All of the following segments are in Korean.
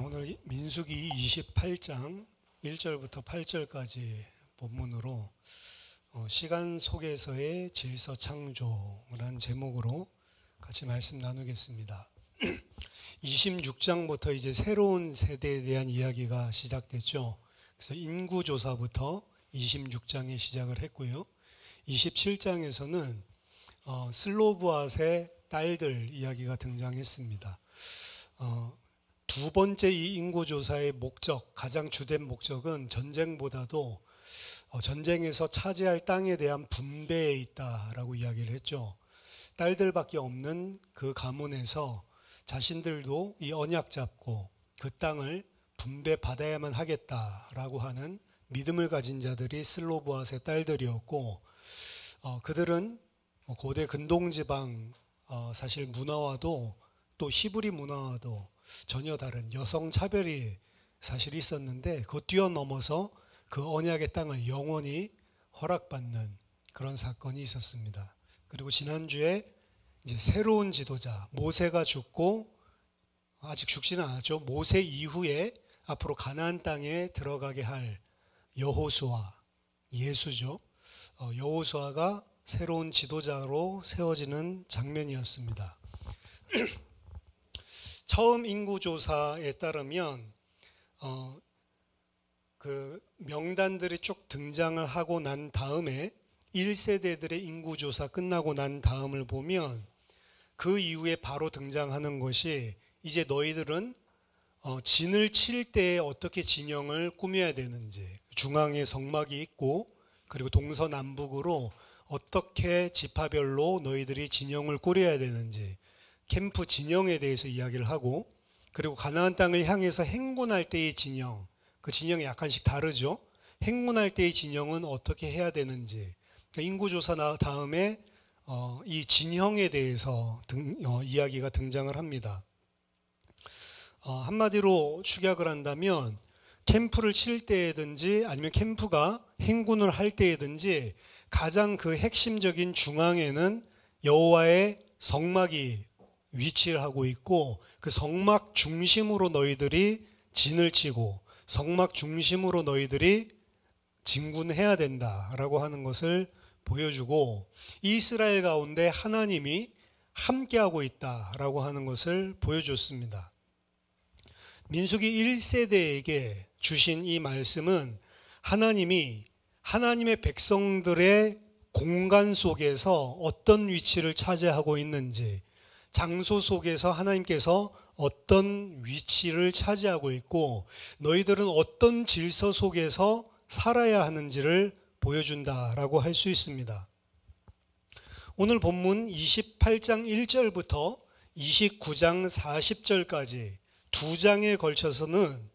오늘 민수기 28장 1절부터 8절까지 본문으로 시간 속에서의 질서 창조라는 제목으로 같이 말씀 나누겠습니다. 26장부터 이제 새로운 세대에 대한 이야기가 시작됐죠. 그래서 인구조사부터 26장에 시작을 했고요. 27장에서는 슬로브앗의 딸들 이야기가 등장했습니다. 두 번째 이 인구조사의 목적, 가장 주된 목적은 전쟁보다도 전쟁에서 차지할 땅에 대한 분배에 있다라고 이야기를 했죠. 딸들밖에 없는 그 가문에서 자신들도 이 언약 잡고 그 땅을 분배받아야만 하겠다라고 하는 믿음을 가진 자들이 슬로브앗의 딸들이었고, 그들은 고대 근동지방 사실 문화와도 또 히브리 문화와도 전혀 다른 여성 차별이 사실 있었는데, 그거 뛰어넘어서 그 언약의 땅을 영원히 허락받는 그런 사건이 있었습니다. 그리고 지난주에 이제 새로운 지도자 모세가 죽고, 아직 죽지는 않았죠. 모세 이후에 앞으로 가나안 땅에 들어가게 할 여호수아, 예수죠. 여호수아가 새로운 지도자로 세워지는 장면이었습니다. 처음 인구조사에 따르면 그 명단들이 쭉 등장을 하고 난 다음에 1세대들의 인구조사 끝나고 난 다음을 보면 그 이후에 바로 등장하는 것이, 이제 너희들은 진을 칠 때 어떻게 진영을 꾸며야 되는지, 중앙에 성막이 있고 그리고 동서남북으로 어떻게 지파별로 너희들이 진영을 꾸려야 되는지, 캠프 진영에 대해서 이야기를 하고, 그리고 가나안 땅을 향해서 행군할 때의 진영, 그 진영이 약간씩 다르죠. 행군할 때의 진영은 어떻게 해야 되는지, 그러니까 인구조사 다음에 이 진영에 대해서 이야기가 등장을 합니다. 한마디로 축약을 한다면 캠프를 칠 때든지 아니면 캠프가 행군을 할 때든지 가장 그 핵심적인 중앙에는 여호와의 성막이 위치를 하고 있고, 그 성막 중심으로 너희들이 진을 치고 성막 중심으로 너희들이 진군해야 된다라고 하는 것을 보여주고, 이스라엘 가운데 하나님이 함께하고 있다라고 하는 것을 보여줬습니다. 민수기 1세대에게 주신 이 말씀은 하나님이 하나님의 백성들의 공간 속에서 어떤 위치를 차지하고 있는지, 장소 속에서 하나님께서 어떤 위치를 차지하고 있고 너희들은 어떤 질서 속에서 살아야 하는지를 보여준다라고 할 수 있습니다. 오늘 본문 28장 1절부터 29장 40절까지 두 장에 걸쳐서는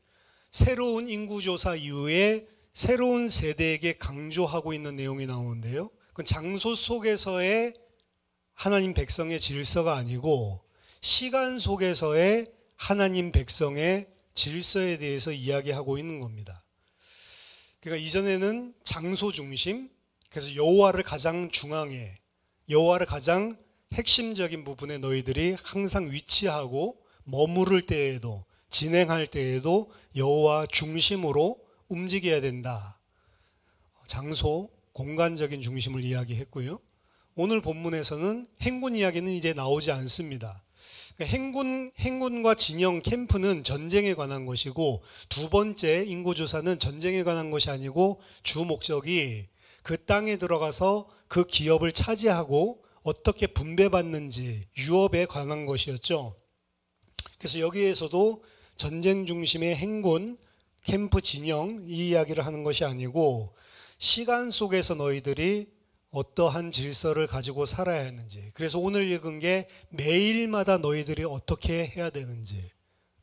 새로운 인구조사 이후에 새로운 세대에게 강조하고 있는 내용이 나오는데요. 그건 장소 속에서의 하나님 백성의 질서가 아니고 시간 속에서의 하나님 백성의 질서에 대해서 이야기하고 있는 겁니다. 그러니까 이전에는 장소 중심, 그래서 여호와를 가장 중앙에, 여호와를 가장 핵심적인 부분에 너희들이 항상 위치하고 머무를 때에도 진행할 때에도 여호와 중심으로 움직여야 된다. 장소, 공간적인 중심을 이야기했고요. 오늘 본문에서는 행군 이야기는 이제 나오지 않습니다. 행군과 진영, 캠프는 전쟁에 관한 것이고, 두 번째 인구조사는 전쟁에 관한 것이 아니고 주 목적이 그 땅에 들어가서 그 기업을 차지하고 어떻게 분배받는지, 유업에 관한 것이었죠. 그래서 여기에서도 전쟁 중심의 행군, 캠프 진영 이 이야기를 하는 것이 아니고 시간 속에서 너희들이 어떠한 질서를 가지고 살아야 하는지, 그래서 오늘 읽은 게 매일마다 너희들이 어떻게 해야 되는지,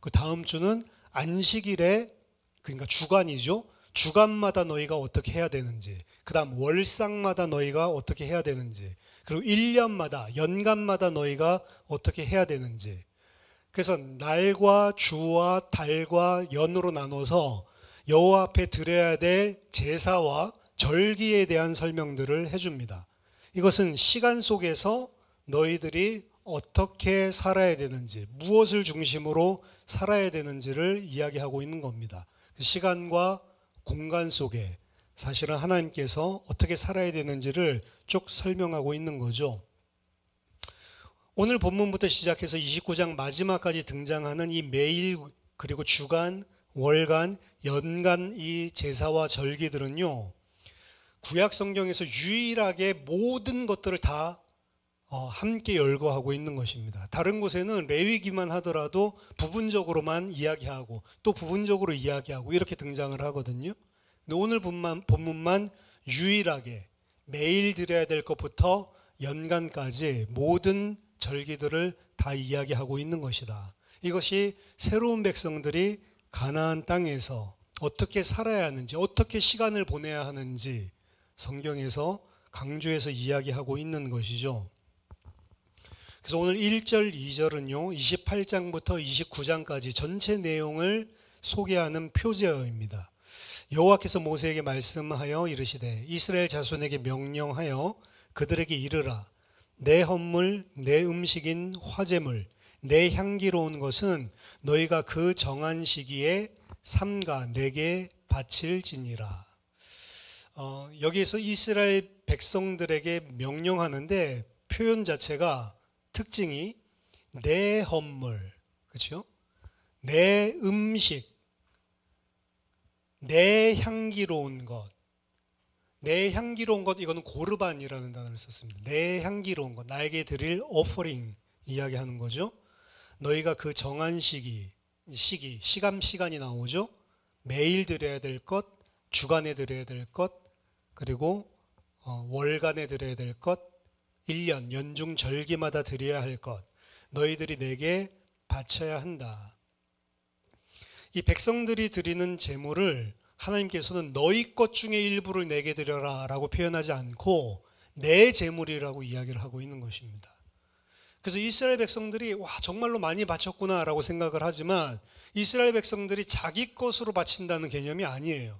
그 다음 주는 안식일에, 그러니까 주간이죠. 주간마다 너희가 어떻게 해야 되는지, 그 다음 월상마다 너희가 어떻게 해야 되는지, 그리고 1년마다, 연간마다 너희가 어떻게 해야 되는지. 그래서 날과 주와 달과 연으로 나눠서 여호와 앞에 드려야 될 제사와 절기에 대한 설명들을 해줍니다. 이것은 시간 속에서 너희들이 어떻게 살아야 되는지, 무엇을 중심으로 살아야 되는지를 이야기하고 있는 겁니다. 시간과 공간 속에 사실은 하나님께서 어떻게 살아야 되는지를 쭉 설명하고 있는 거죠. 오늘 본문부터 시작해서 29장 마지막까지 등장하는 이 매일 그리고 주간, 월간, 연간 이 제사와 절기들은요, 구약 성경에서 유일하게 모든 것들을 다 함께 열거하고 있는 것입니다. 다른 곳에는 레위기만 하더라도 부분적으로만 이야기하고 또 부분적으로 이야기하고 이렇게 등장을 하거든요. 근데 오늘 본문만 유일하게 매일 드려야 될 것부터 연간까지 모든 절기들을 다 이야기하고 있는 것이다. 이것이 새로운 백성들이 가나안 땅에서 어떻게 살아야 하는지, 어떻게 시간을 보내야 하는지 성경에서 강조해서 이야기하고 있는 것이죠. 그래서 오늘 1절, 2절은요, 28장부터 29장까지 전체 내용을 소개하는 표제어입니다. 여호와께서 모세에게 말씀하여 이르시되 이스라엘 자손에게 명령하여 그들에게 이르라. 내 헌물, 내 음식인 화제물, 내 향기로운 것은 너희가 그 정한 시기에 삼가 내게 바칠지니라. 여기에서 이스라엘 백성들에게 명령하는데 표현 자체가 특징이 내 헌물, 그렇죠? 내 음식, 내 향기로운 것. 내 향기로운 것, 이거는 고르반이라는 단어를 썼습니다. 내 향기로운 것, 나에게 드릴 오퍼링 이야기하는 거죠. 너희가 그 정한 시간이 나오죠. 매일 드려야 될 것, 주간에 드려야 될 것, 그리고 월간에 드려야 될 것, 1년 연중 절기마다 드려야 할 것, 너희들이 내게 바쳐야 한다. 이 백성들이 드리는 제물을 하나님께서는 너희 것 중에 일부를 내게 드려라 라고 표현하지 않고 내 제물이라고 이야기를 하고 있는 것입니다. 그래서 이스라엘 백성들이 와 정말로 많이 바쳤구나 라고 생각을 하지만 이스라엘 백성들이 자기 것으로 바친다는 개념이 아니에요.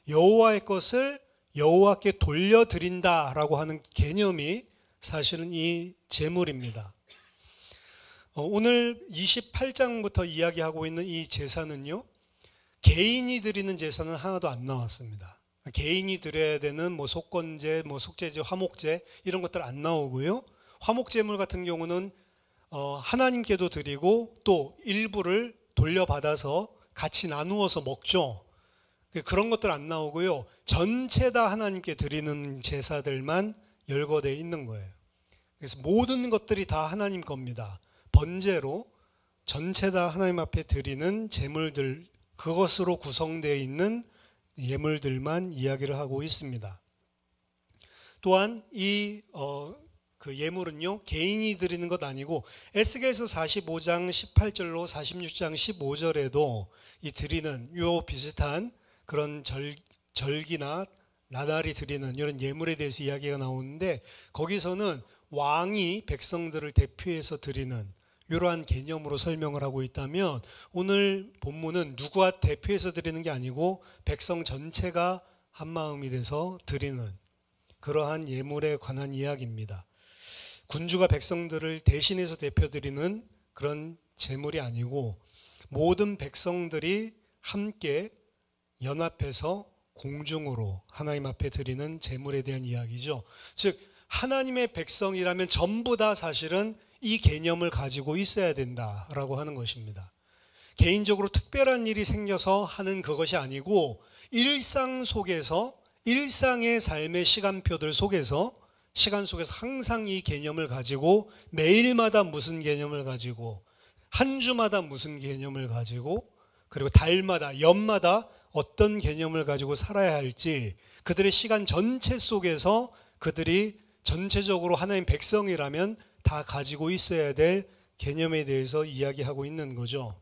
여호와의 것을 여호와께 돌려드린다 라고 하는 개념이 사실은 이 제물입니다. 오늘 28장부터 이야기하고 있는 이 제사는요, 개인이 드리는 제사는 하나도 안 나왔습니다. 개인이 드려야 되는 속건제, 속죄제, 화목제 이런 것들 안 나오고요. 화목제물 같은 경우는 하나님께도 드리고 또 일부를 돌려받아서 같이 나누어서 먹죠. 그런 것들 안 나오고요. 전체 다 하나님께 드리는 제사들만 열거되어 있는 거예요. 그래서 모든 것들이 다 하나님 겁니다. 번제로 전체 다 하나님 앞에 드리는 제물들, 그것으로 구성되어 있는 예물들만 이야기를 하고 있습니다. 또한 그 예물은요, 개인이 드리는 것 아니고 에스겔서 45장 18절로 46장 15절에도 이 드리는 요 비슷한 그런 절기나 나날이 드리는 이런 예물에 대해서 이야기가 나오는데 거기서는 왕이 백성들을 대표해서 드리는 이러한 개념으로 설명을 하고 있다면 오늘 본문은 누구와 대표해서 드리는 게 아니고 백성 전체가 한마음이 돼서 드리는 그러한 예물에 관한 이야기입니다. 군주가 백성들을 대신해서 대표드리는 그런 제물이 아니고 모든 백성들이 함께 연합해서 공중으로 하나님 앞에 드리는 제물에 대한 이야기죠. 즉 하나님의 백성이라면 전부 다 사실은 이 개념을 가지고 있어야 된다라고 하는 것입니다. 개인적으로 특별한 일이 생겨서 하는 그것이 아니고 일상 속에서 일상의 삶의 시간표들 속에서 시간 속에서 항상 이 개념을 가지고 매일마다 무슨 개념을 가지고 한 주마다 무슨 개념을 가지고 그리고 달마다 연마다 어떤 개념을 가지고 살아야 할지 그들의 시간 전체 속에서 그들이 전체적으로 하나님 백성이라면 다 가지고 있어야 될 개념에 대해서 이야기하고 있는 거죠.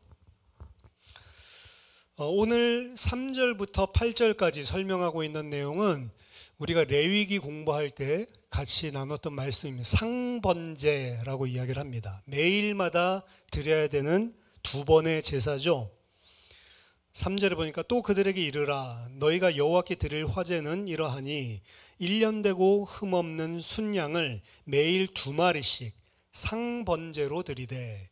오늘 3절부터 8절까지 설명하고 있는 내용은 우리가 레위기 공부할 때 같이 나눴던 말씀입니다. 상번제라고 이야기를 합니다. 매일마다 드려야 되는 두 번의 제사죠. 3절에 보니까 또 그들에게 이르라 너희가 여호와께 드릴 화제는 이러하니 1년 되고 흠없는 순양을 매일 2마리씩 상번제로 드리되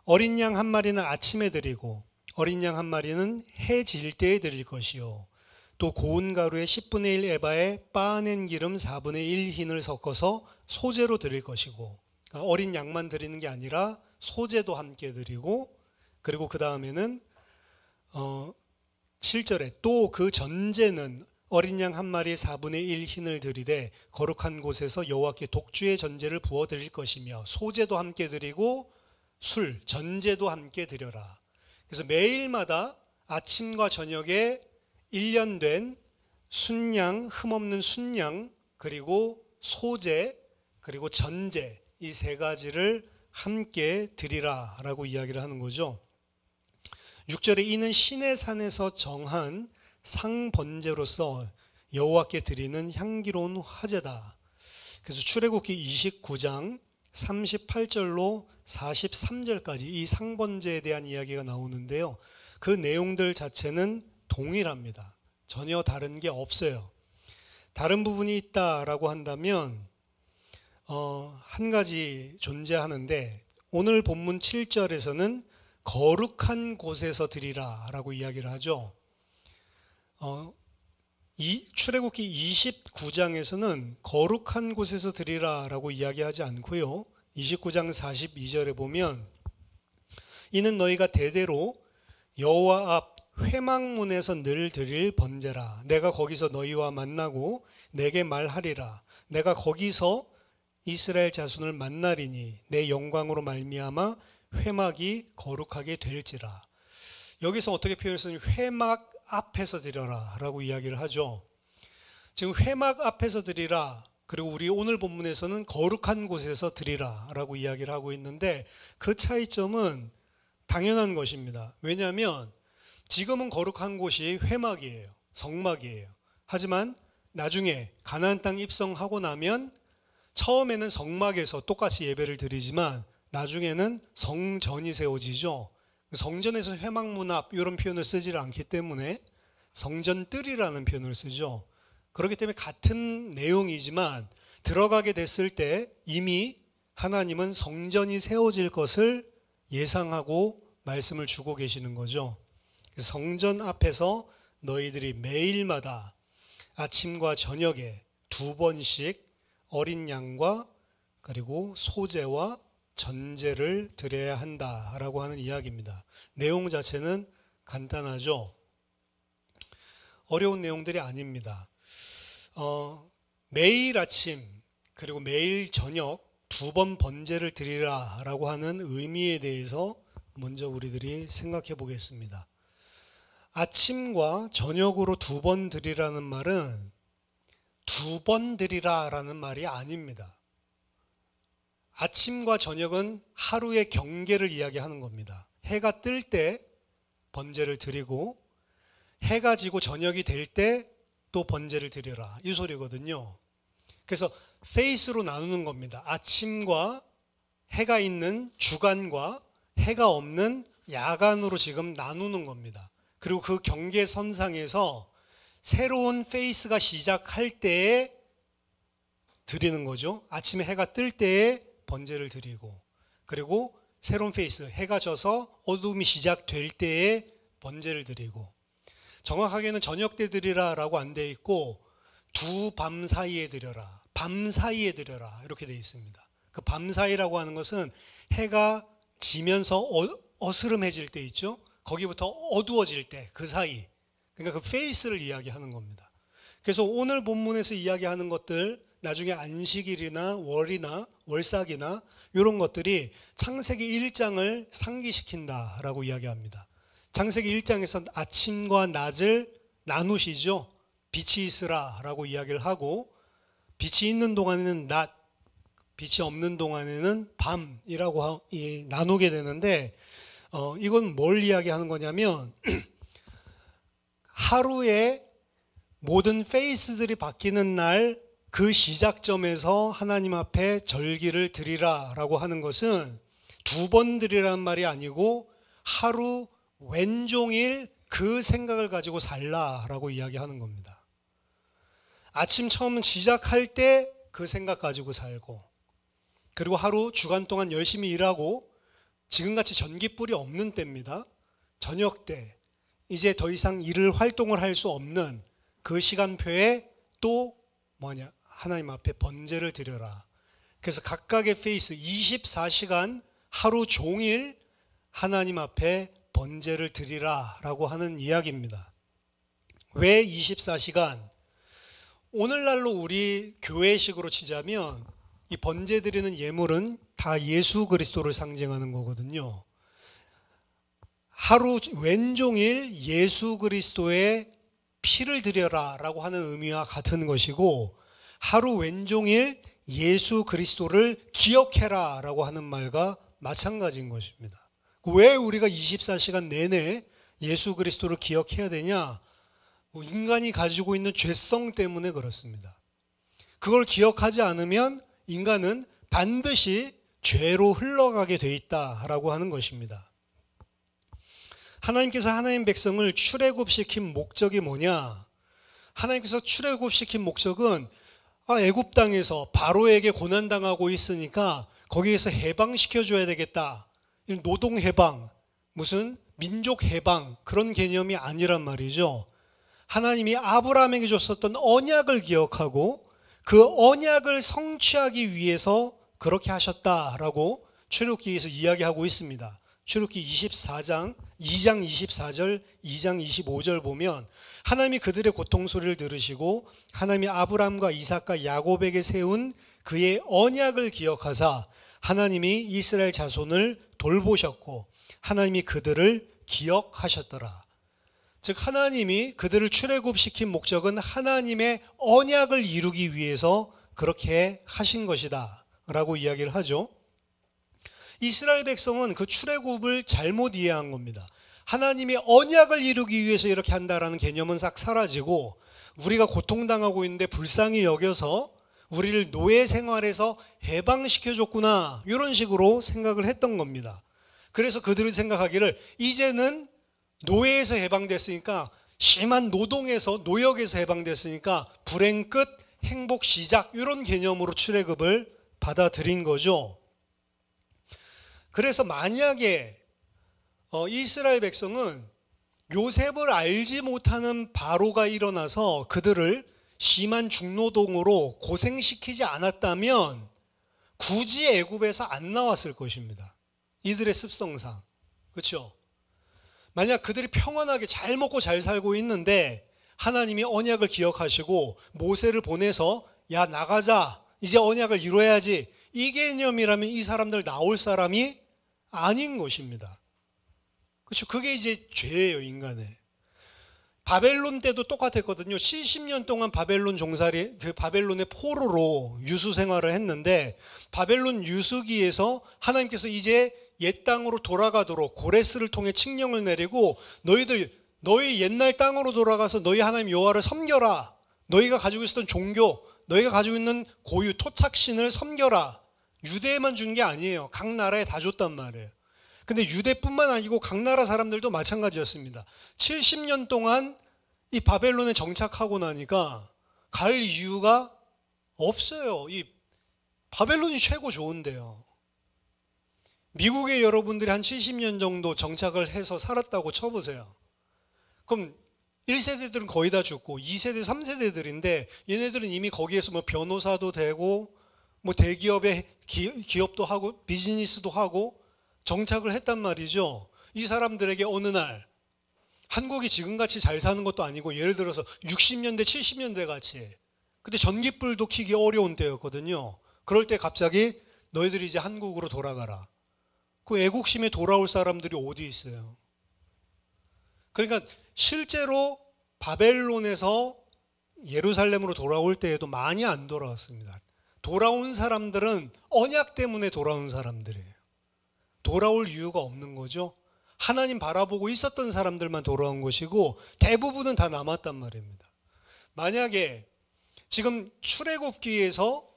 어린 양 한 마리는 아침에 드리고 어린 양 한 마리는 해 질 때에 드릴 것이요 또 고운 가루에 10분의 1 에바에 빻아낸 기름 4분의 1 흰을 섞어서 소제로 드릴 것이고, 그러니까 어린 양만 드리는 게 아니라 소제도 함께 드리고, 그리고 그 다음에는 7절에 또 그 전제는 어린 양 한 마리에 4분의 1 흰을 드리되 거룩한 곳에서 여호와께 독주의 전제를 부어 드릴 것이며 소제도 함께 드리고 술, 전제도 함께 드려라. 그래서 매일마다 아침과 저녁에 1년 된 순양, 흠없는 순양, 그리고 소제, 그리고 전제, 이 세 가지를 함께 드리라 라고 이야기를 하는 거죠. 6절에 이는 신의 산에서 정한 상번제로서 여호와께 드리는 향기로운 화제다. 그래서 출애굽기 29장 38절로 43절까지 이 상번제에 대한 이야기가 나오는데요. 그 내용들 자체는 동일합니다. 전혀 다른 게 없어요. 다른 부분이 있다라고 한다면 한 가지 존재하는데, 오늘 본문 7절에서는 거룩한 곳에서 드리라 라고 이야기를 하죠. 이 출애굽기 29장에서는 거룩한 곳에서 드리라 라고 이야기하지 않고요. 29장 42절에 보면 이는 너희가 대대로 여호와 앞 회막문에서 늘 드릴 번제라. 내가 거기서 너희와 만나고 내게 말하리라. 내가 거기서 이스라엘 자손을 만나리니 내 영광으로 말미암아 회막이 거룩하게 될지라. 여기서 어떻게 표현했으니 회막 앞에서 드려라 라고 이야기를 하죠. 지금 회막 앞에서 드리라, 그리고 우리 오늘 본문에서는 거룩한 곳에서 드리라 라고 이야기를 하고 있는데, 그 차이점은 당연한 것입니다. 왜냐하면 지금은 거룩한 곳이 회막이에요. 성막이에요. 하지만 나중에 가나안 땅 입성하고 나면 처음에는 성막에서 똑같이 예배를 드리지만 나중에는 성전이 세워지죠. 성전에서 회막문 앞 이런 표현을 쓰지 않기 때문에 성전뜰이라는 표현을 쓰죠. 그렇기 때문에 같은 내용이지만 들어가게 됐을 때 이미 하나님은 성전이 세워질 것을 예상하고 말씀을 주고 계시는 거죠. 성전 앞에서 너희들이 매일마다 아침과 저녁에 2번씩 어린 양과 그리고 소제와 전제를 드려야 한다라고 하는 이야기입니다. 내용 자체는 간단하죠. 어려운 내용들이 아닙니다. 매일 아침 그리고 매일 저녁 2번 번제를 드리라라고 하는 의미에 대해서 먼저 우리들이 생각해 보겠습니다. 아침과 저녁으로 2번 드리라는 말은 2번 드리라라는 말이 아닙니다. 아침과 저녁은 하루의 경계를 이야기하는 겁니다. 해가 뜰 때 번제를 드리고 해가 지고 저녁이 될 때 또 번제를 드려라, 이 소리거든요. 그래서 페이스로 나누는 겁니다. 아침과 해가 있는 주간과 해가 없는 야간으로 지금 나누는 겁니다. 그리고 그 경계선상에서 새로운 페이스가 시작할 때에 드리는 거죠. 아침에 해가 뜰 때에 번제를 드리고, 그리고 새로운 페이스, 해가 져서 어둠이 시작될 때에 번제를 드리고, 정확하게는 저녁 때 드리라 라고 안 돼 있고 두 밤 사이에 드려라, 밤 사이에 드려라 이렇게 되어 있습니다. 그 밤 사이라고 하는 것은 해가 지면서 어스름해질 때 있죠. 거기부터 어두워질 때 그 사이, 그러니까 그 페이스를 이야기하는 겁니다. 그래서 오늘 본문에서 이야기하는 것들, 나중에 안식일이나 월이나 월삭이나 이런 것들이 창세기 1장을 상기시킨다라고 이야기합니다. 창세기 1장에서 아침과 낮을 나누시죠. 빛이 있으라라고 이야기를 하고, 빛이 있는 동안에는 낮, 빛이 없는 동안에는 밤이라고 나누게 되는데, 이건 뭘 이야기하는 거냐면 하루에 모든 페이스들이 바뀌는 날 그 시작점에서 하나님 앞에 절기를 드리라라고 하는 것은 2번 드리라는 말이 아니고 하루 왼종일 그 생각을 가지고 살라라고 이야기하는 겁니다. 아침 처음 시작할 때 그 생각 가지고 살고, 그리고 하루 주간 동안 열심히 일하고 지금같이 전깃불이 없는 때입니다. 저녁 때 이제 더 이상 일을 활동을 할 수 없는 그 시간표에 또 하나님 앞에 번제를 드려라. 그래서 각각의 페이스 24시간 하루 종일 하나님 앞에 번제를 드리라 라고 하는 이야기입니다. 왜 24시간? 오늘날로 우리 교회식으로 치자면 이 번제 드리는 예물은 다 예수 그리스도를 상징하는 거거든요. 하루 왼종일 예수 그리스도의 피를 드려라 라고 하는 의미와 같은 것이고, 하루 왼종일 예수 그리스도를 기억해라 라고 하는 말과 마찬가지인 것입니다. 왜 우리가 24시간 내내 예수 그리스도를 기억해야 되냐? 인간이 가지고 있는 죄성 때문에 그렇습니다. 그걸 기억하지 않으면 인간은 반드시 죄로 흘러가게 돼 있다라고 하는 것입니다. 하나님께서 하나님 백성을 출애굽시킨 목적이 뭐냐? 하나님께서 출애굽시킨 목적은 애굽 땅에서 바로에게 고난당하고 있으니까 거기에서 해방시켜줘야 되겠다. 노동 해방, 무슨 민족 해방 그런 개념이 아니란 말이죠. 하나님이 아브라함에게 줬었던 언약을 기억하고 그 언약을 성취하기 위해서 그렇게 하셨다라고 출애굽기에서 이야기하고 있습니다. 출애굽기 2장 24절, 2장 25절 보면 하나님이 그들의 고통 소리를 들으시고 하나님이 아브라함과 이삭과 야곱에게 세운 그의 언약을 기억하사 하나님이 이스라엘 자손을 돌보셨고 하나님이 그들을 기억하셨더라. 즉 하나님이 그들을 출애굽시킨 목적은 하나님의 언약을 이루기 위해서 그렇게 하신 것이다 라고 이야기를 하죠. 이스라엘 백성은 그 출애굽을 잘못 이해한 겁니다. 하나님의 언약을 이루기 위해서 이렇게 한다라는 개념은 싹 사라지고 우리가 고통당하고 있는데 불쌍히 여겨서 우리를 노예 생활에서 해방시켜줬구나 이런 식으로 생각을 했던 겁니다. 그래서 그들이 생각하기를 이제는 노예에서 해방됐으니까 심한 노동에서 노역에서 해방됐으니까 불행 끝 행복 시작 이런 개념으로 출애굽을 받아들인 거죠. 그래서 만약에 이스라엘 백성은 요셉을 알지 못하는 바로가 일어나서 그들을 심한 중노동으로 고생시키지 않았다면 굳이 애굽에서 안 나왔을 것입니다. 이들의 습성상. 그렇죠? 만약 그들이 평안하게 잘 먹고 잘 살고 있는데 하나님이 언약을 기억하시고 모세를 보내서 야 나가자 이제 언약을 이루어야지 이 개념이라면 이 사람들 나올 사람이 아닌 것입니다. 그렇죠? 그게 이제 죄예요, 인간의. 바벨론 때도 똑같았거든요. 70년 동안 바벨론 종살이, 그 바벨론의 포로로 유수 생활을 했는데 바벨론 유수기에서 하나님께서 이제 옛 땅으로 돌아가도록 고레스를 통해 칙령을 내리고 너희 옛날 땅으로 돌아가서 너희 하나님 여호와를 섬겨라. 너희가 가지고 있었던 종교, 너희가 가지고 있는 고유 토착신을 섬겨라. 유대에만 준 게 아니에요. 각 나라에 다 줬단 말이에요. 근데 유대뿐만 아니고 각 나라 사람들도 마찬가지였습니다. 70년 동안 이 바벨론에 정착하고 나니까 갈 이유가 없어요. 이 바벨론이 최고 좋은데요. 미국에 여러분들이 한 70년 정도 정착을 해서 살았다고 쳐보세요. 그럼 1세대들은 거의 다 죽고 2세대, 3세대들인데 얘네들은 이미 거기에서 뭐 변호사도 되고 뭐 대기업에 기업도 하고 비즈니스도 하고 정착을 했단 말이죠. 이 사람들에게 어느 날 한국이 지금같이 잘 사는 것도 아니고 예를 들어서 60년대, 70년대 같이 그때 전기불도 켜기 어려운 때였거든요. 그럴 때 갑자기 너희들이 이제 한국으로 돌아가라. 그 애국심에 돌아올 사람들이 어디 있어요? 그러니까 실제로 바벨론에서 예루살렘으로 돌아올 때에도 많이 안 돌아왔습니다. 돌아온 사람들은 언약 때문에 돌아온 사람들이에요. 돌아올 이유가 없는 거죠. 하나님 바라보고 있었던 사람들만 돌아온 것이고 대부분은 다 남았단 말입니다. 만약에 지금 출애굽기에서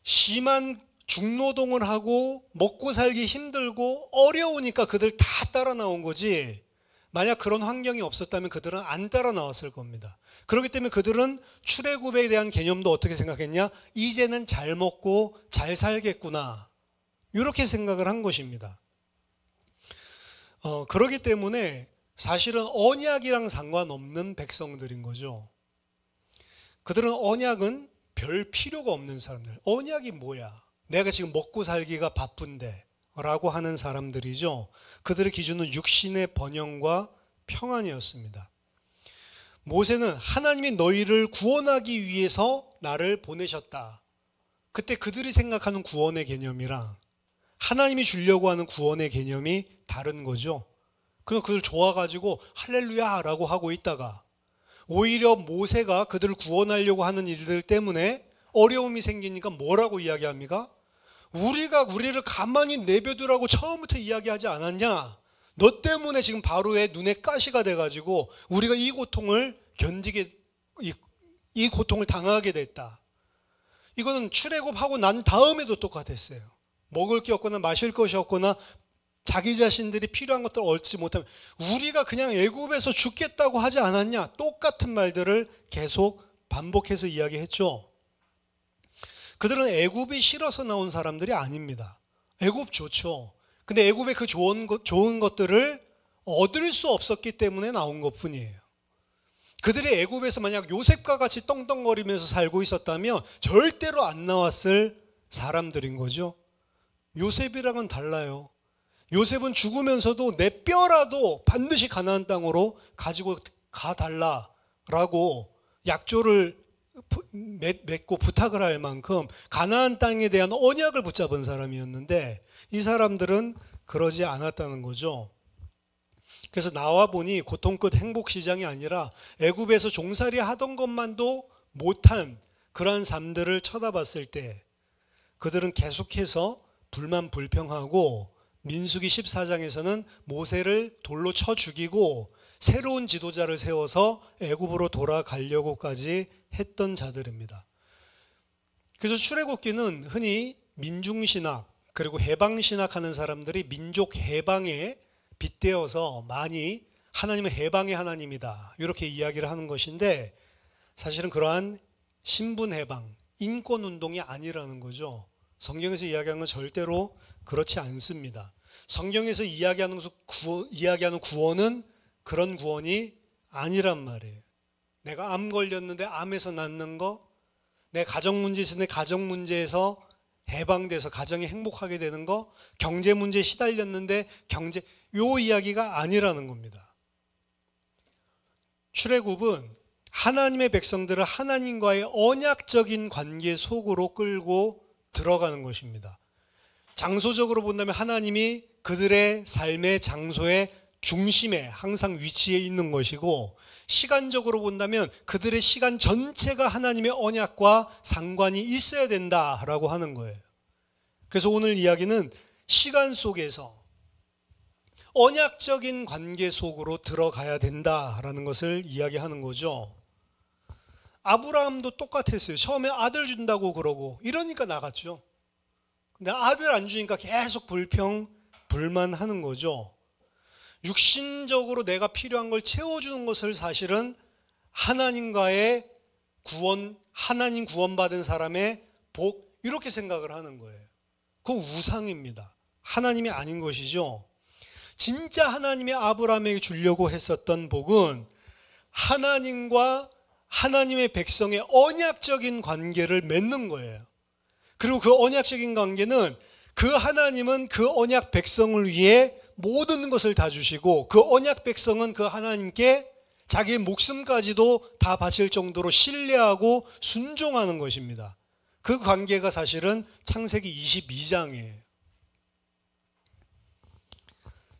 심한 중노동을 하고 먹고 살기 힘들고 어려우니까 그들 다 따라 나온 거지, 만약 그런 환경이 없었다면 그들은 안 따라 나왔을 겁니다. 그렇기 때문에 그들은 출애굽에 대한 개념도 어떻게 생각했냐? 이제는 잘 먹고 잘 살겠구나 이렇게 생각을 한 것입니다. 그렇기 때문에 사실은 언약이랑 상관없는 백성들인 거죠. 그들은 언약은 별 필요가 없는 사람들. 언약이 뭐야? 내가 지금 먹고 살기가 바쁜데 라고 하는 사람들이죠. 그들의 기준은 육신의 번영과 평안이었습니다. 모세는 하나님이 너희를 구원하기 위해서 나를 보내셨다. 그때 그들이 생각하는 구원의 개념이랑 하나님이 주려고 하는 구원의 개념이 다른 거죠. 그래서 그들 좋아가지고 할렐루야 라고 하고 있다가 오히려 모세가 그들을 구원하려고 하는 일들 때문에 어려움이 생기니까 뭐라고 이야기합니까? 우리를 가만히 내버두라고 처음부터 이야기하지 않았냐? 너 때문에 지금 바로의 눈에 가시가 돼가지고 우리가 이 고통을 이 고통을 당하게 됐다. 이거는 출애굽하고 난 다음에도 똑같았어요. 먹을 게 없거나 마실 것이 없거나 자기 자신들이 필요한 것들을 얻지 못하면 우리가 그냥 애굽에서 죽겠다고 하지 않았냐? 똑같은 말들을 계속 반복해서 이야기했죠. 그들은 애굽이 싫어서 나온 사람들이 아닙니다. 애굽 좋죠. 근데 애굽의 그 좋은 것들을 얻을 수 없었기 때문에 나온 것뿐이에요. 그들이 애굽에서 만약 요셉과 같이 떵떵거리면서 살고 있었다면 절대로 안 나왔을 사람들인 거죠. 요셉이랑은 달라요. 요셉은 죽으면서도 내 뼈라도 반드시 가나안 땅으로 가지고 가달라라고 약조를 맺고 부탁을 할 만큼 가나안 땅에 대한 언약을 붙잡은 사람이었는데 이 사람들은 그러지 않았다는 거죠. 그래서 나와 보니 고통 끝 행복시장이 아니라 애굽에서 종살이 하던 것만도 못한 그러한 삶들을 쳐다봤을 때 그들은 계속해서 불만불평하고 민수기 14장에서는 모세를 돌로 쳐 죽이고 새로운 지도자를 세워서 애굽으로 돌아가려고까지 했던 자들입니다. 그래서 출애굽기는 흔히 민중신학 그리고 해방신학하는 사람들이 민족 해방에 빗대어서 많이 하나님은 해방의 하나님이다 이렇게 이야기를 하는 것인데 사실은 그러한 신분해방, 인권운동이 아니라는 거죠. 성경에서 이야기하는 건 절대로 그렇지 않습니다. 성경에서 이야기하는 구원은 그런 구원이 아니란 말이에요. 내가 암 걸렸는데 암에서 낫는 거, 내 가정 문제 있으면 내 가정 문제에서 해방돼서 가정이 행복하게 되는 거, 경제 문제에 시달렸는데 요 이야기가 아니라는 겁니다. 출애굽은 하나님의 백성들을 하나님과의 언약적인 관계 속으로 끌고 들어가는 것입니다. 장소적으로 본다면 하나님이 그들의 삶의 장소의 중심에 항상 위치해 있는 것이고 시간적으로 본다면 그들의 시간 전체가 하나님의 언약과 상관이 있어야 된다라고 하는 거예요. 그래서 오늘 이야기는 시간 속에서 언약적인 관계 속으로 들어가야 된다라는 것을 이야기하는 거죠. 아브라함도 똑같았어요. 처음에 아들 준다고 그러고 이러니까 나갔죠. 근데 아들 안 주니까 계속 불만하는 거죠. 육신적으로 내가 필요한 걸 채워주는 것을 사실은 하나님과의 구원, 하나님 구원받은 사람의 복 이렇게 생각을 하는 거예요. 그건 우상입니다. 하나님이 아닌 것이죠. 진짜 하나님이 아브라함에게 주려고 했었던 복은 하나님과 하나님의 백성의 언약적인 관계를 맺는 거예요. 그리고 그 언약적인 관계는 그 하나님은 그 언약 백성을 위해 모든 것을 다 주시고 그 언약 백성은 그 하나님께 자기의 목숨까지도 다 바칠 정도로 신뢰하고 순종하는 것입니다. 그 관계가 사실은 창세기 22장이에요.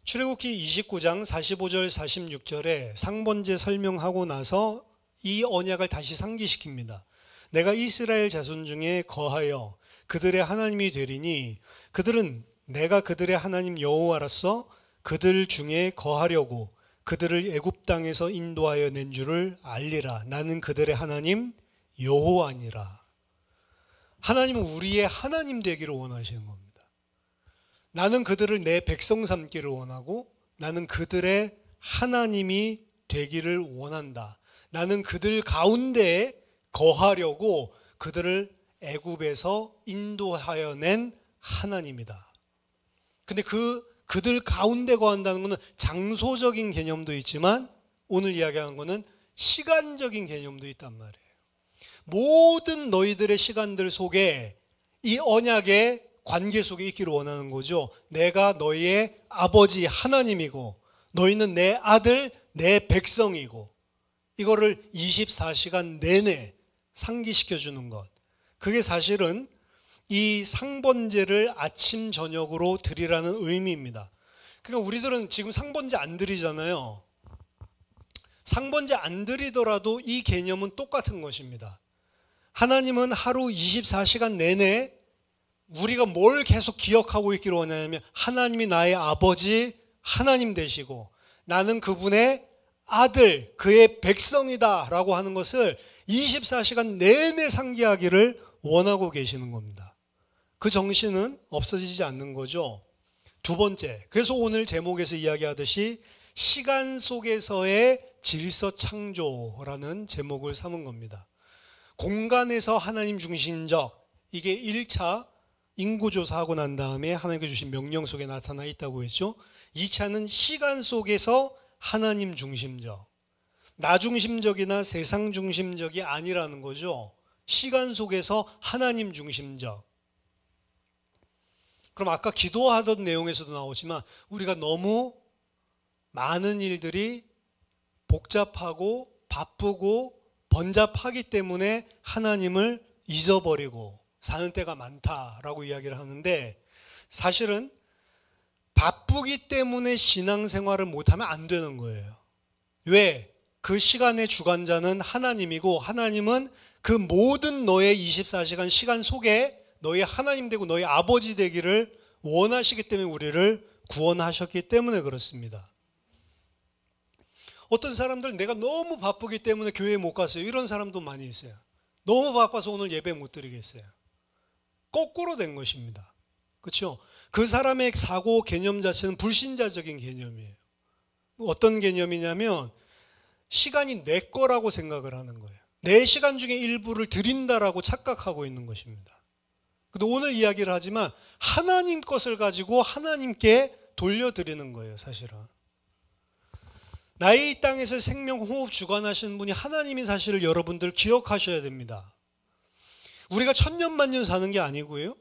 출애굽기 29장 45절 46절에 상번제 설명하고 나서 이 언약을 다시 상기시킵니다. 내가 이스라엘 자손 중에 거하여 그들의 하나님이 되리니 그들은 내가 그들의 하나님 여호와로서 그들 중에 거하려고 그들을 애굽 땅에서 인도하여 낸 줄을 알리라. 나는 그들의 하나님 여호와니라. 하나님은 우리의 하나님 되기를 원하시는 겁니다. 나는 그들을 내 백성 삼기를 원하고 나는 그들의 하나님이 되기를 원한다. 나는 그들 가운데에 거하려고 그들을 애굽에서 인도하여 낸 하나님이다 근데 그들 가운데 거한다는 것은 장소적인 개념도 있지만 오늘 이야기하는 것은 시간적인 개념도 있단 말이에요. 모든 너희들의 시간들 속에 이 언약의 관계 속에 있기를 원하는 거죠. 내가 너희의 아버지 하나님이고 너희는 내 아들 내 백성이고, 이거를 24시간 내내 상기시켜 주는 것. 그게 사실은 이 상번제를 아침 저녁으로 드리라는 의미입니다. 그러니까 우리들은 지금 상번제 안 드리잖아요. 상번제 안 드리더라도 이 개념은 똑같은 것입니다. 하나님은 하루 24시간 내내 우리가 뭘 계속 기억하고 있기를 원하냐면 하나님이 나의 아버지 하나님 되시고 나는 그분의 아들, 그의 백성이다 라고 하는 것을 24시간 내내 상기하기를 원하고 계시는 겁니다. 그 정신은 없어지지 않는 거죠. 두 번째, 그래서 오늘 제목에서 이야기하듯이 시간 속에서의 질서 창조라는 제목을 삼은 겁니다. 공간에서 하나님 중심적, 이게 1차 인구조사하고 난 다음에 하나님께 주신 명령 속에 나타나 있다고 했죠. 2차는 시간 속에서 하나님 중심적, 나 중심적이나 세상 중심적이 아니라는 거죠. 시간 속에서 하나님 중심적. 그럼 아까 기도하던 내용에서도 나오지만 우리가 너무 많은 일들이 복잡하고 바쁘고 번잡하기 때문에 하나님을 잊어버리고 사는 때가 많다라고 이야기를 하는데, 사실은 바쁘기 때문에 신앙생활을 못하면 안 되는 거예요. 왜? 그 시간의 주관자는 하나님이고 하나님은 그 모든 너의 24시간 시간 속에 너희 하나님 되고 너희 아버지 되기를 원하시기 때문에 우리를 구원하셨기 때문에 그렇습니다. 어떤 사람들은 내가 너무 바쁘기 때문에 교회에 못 갔어요. 이런 사람도 많이 있어요. 너무 바빠서 오늘 예배 못 드리겠어요. 거꾸로 된 것입니다. 그렇죠? 그 사람의 사고 개념 자체는 불신자적인 개념이에요. 어떤 개념이냐면 시간이 내 거라고 생각을 하는 거예요. 내 시간 중에 일부를 드린다라고 착각하고 있는 것입니다. 근데 오늘 이야기를 하지만 하나님 것을 가지고 하나님께 돌려드리는 거예요, 사실은. 나의 이 땅에서 생명 호흡 주관하시는 분이 하나님인 사실을 여러분들 기억하셔야 됩니다. 우리가 천년만년 사는 게 아니고요.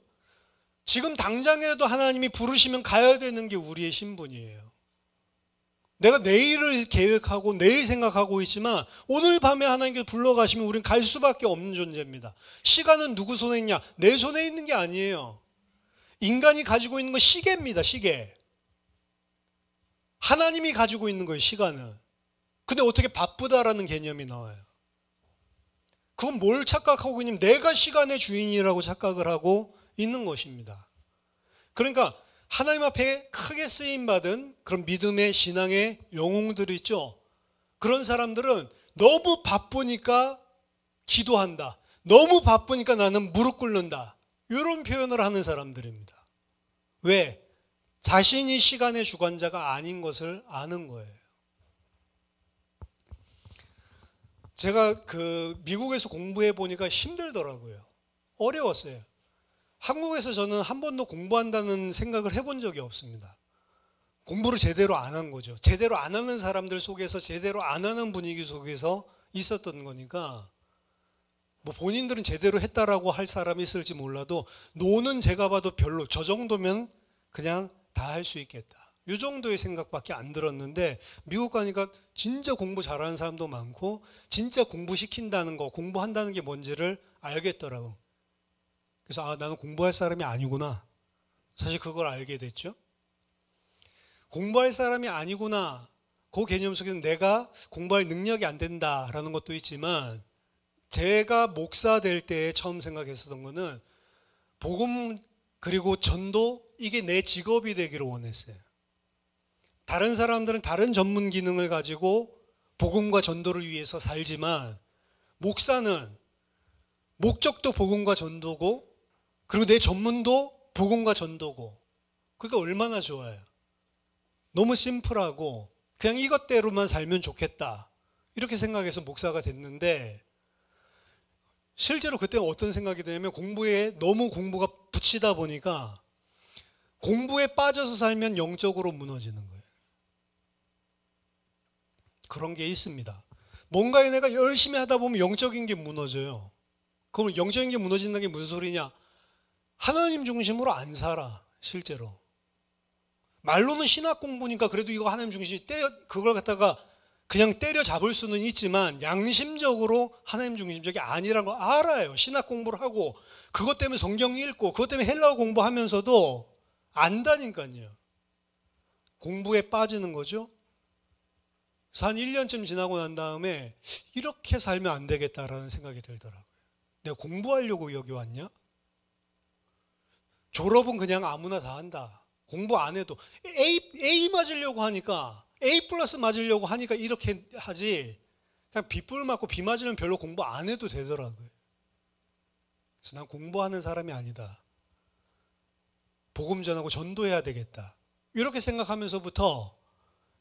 지금 당장이라도 하나님이 부르시면 가야 되는 게 우리의 신분이에요. 내가 내일을 계획하고 내일 생각하고 있지만 오늘 밤에 하나님께 불러가시면 우리는 갈 수밖에 없는 존재입니다. 시간은 누구 손에 있냐? 내 손에 있는 게 아니에요. 인간이 가지고 있는 건 시계입니다. 시계. 하나님이 가지고 있는 거예요, 시간은. 근데 어떻게 바쁘다라는 개념이 나와요? 그건 뭘 착각하고 있냐면 내가 시간의 주인이라고 착각을 하고 있는 것입니다. 그러니까 하나님 앞에 크게 쓰임받은 그런 믿음의 신앙의 영웅들이 있죠. 그런 사람들은 너무 바쁘니까 기도한다. 너무 바쁘니까 나는 무릎 꿇는다. 이런 표현을 하는 사람들입니다. 왜? 자신이 시간의 주관자가 아닌 것을 아는 거예요. 제가 미국에서 공부해 보니까 힘들더라고요. 어려웠어요. 한국에서 저는 한 번도 공부한다는 생각을 해본 적이 없습니다. 공부를 제대로 안 한 거죠. 제대로 안 하는 사람들 속에서 제대로 안 하는 분위기 속에서 있었던 거니까, 뭐 본인들은 제대로 했다라고 할 사람이 있을지 몰라도 노는 제가 봐도 별로, 저 정도면 그냥 다 할 수 있겠다. 이 정도의 생각밖에 안 들었는데 미국 가니까 진짜 공부 잘하는 사람도 많고 진짜 공부시킨다는 거, 공부한다는 게 뭔지를 알겠더라고. 그래서 나는 공부할 사람이 아니구나. 사실 그걸 알게 됐죠. 공부할 사람이 아니구나. 그 개념 속에는 내가 공부할 능력이 안 된다라는 것도 있지만, 제가 목사 될 때 처음 생각했었던 거는 복음 그리고 전도, 이게 내 직업이 되기를 원했어요. 다른 사람들은 다른 전문 기능을 가지고 복음과 전도를 위해서 살지만 목사는 목적도 복음과 전도고 그리고 내 전문도 복음과 전도고, 그게 얼마나 좋아요. 너무 심플하고 그냥 이것대로만 살면 좋겠다 이렇게 생각해서 목사가 됐는데, 실제로 그때 어떤 생각이 드냐면 공부에 너무 공부가 붙이다 보니까 공부에 빠져서 살면 영적으로 무너지는 거예요. 그런 게 있습니다. 뭔가에 내가 열심히 하다 보면 영적인 게 무너져요. 그럼 영적인 게 무너진다는 게 무슨 소리냐? 하나님 중심으로 안 살아, 실제로. 말로는 신학 공부니까 그래도 이거 하나님 중심이 그걸 갖다가 그냥 때려잡을 수는 있지만 양심적으로 하나님 중심적이 아니라는 거 알아요. 신학 공부를 하고 그것 때문에 성경 읽고 그것 때문에 헬라어 공부하면서도 안다니까요. 공부에 빠지는 거죠. 그래서 한 1년쯤 지나고 난 다음에 이렇게 살면 안 되겠다라는 생각이 들더라고요. 내가 공부하려고 여기 왔냐? 졸업은 그냥 아무나 다 한다. 공부 안 해도 A 맞으려고 하니까 A 플러스 맞으려고 하니까 이렇게 하지, 그냥 B뿔 맞고 B 맞으면 별로 공부 안 해도 되더라고요. 그래서 난 공부하는 사람이 아니다. 복음 전하고 전도해야 되겠다. 이렇게 생각하면서부터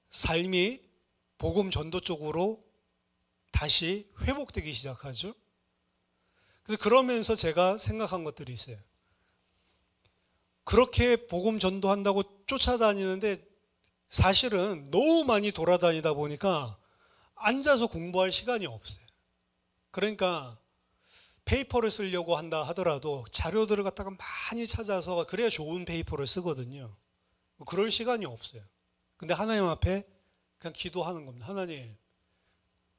삶이 복음 전도 쪽으로 다시 회복되기 시작하죠. 그래서 그러면서 제가 생각한 것들이 있어요. 그렇게 복음 전도한다고 쫓아다니는데 사실은 너무 많이 돌아다니다 보니까 앉아서 공부할 시간이 없어요. 그러니까 페이퍼를 쓰려고 한다 하더라도 자료들을 갖다가 많이 찾아서 그래야 좋은 페이퍼를 쓰거든요. 그럴 시간이 없어요. 근데 하나님 앞에 그냥 기도하는 겁니다. 하나님,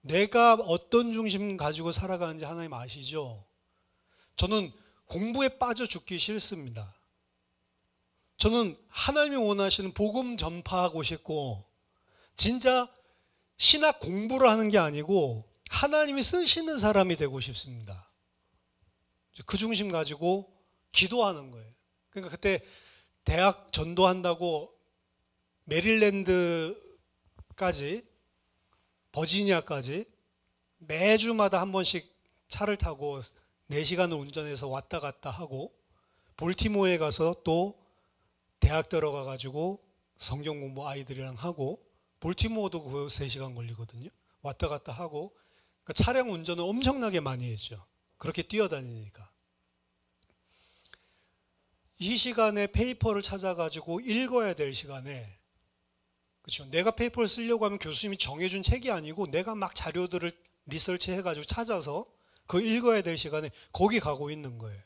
내가 어떤 중심 가지고 살아가는지 하나님 아시죠? 저는 공부에 빠져 죽기 싫습니다. 저는 하나님이 원하시는 복음 전파하고 싶고 진짜 신학 공부를 하는 게 아니고 하나님이 쓰시는 사람이 되고 싶습니다. 그 중심 가지고 기도하는 거예요. 그러니까 그때 대학 전도한다고 메릴랜드까지 버지니아까지 매주마다 한 번씩 차를 타고 4시간을 운전해서 왔다 갔다 하고 볼티모어에 가서 또 대학 들어가 가지고 성경 공부 아이들이랑 하고 볼티모어도 그 3시간 걸리거든요. 왔다 갔다 하고 그러니까 차량 운전을 엄청나게 많이 했죠. 그렇게 뛰어다니니까. 이 시간에 페이퍼를 찾아가지고 읽어야 될 시간에, 그렇죠. 내가 페이퍼를 쓰려고 하면 교수님이 정해준 책이 아니고 내가 막 자료들을 리서치 해가지고 찾아서 그걸 읽어야 될 시간에 거기 가고 있는 거예요.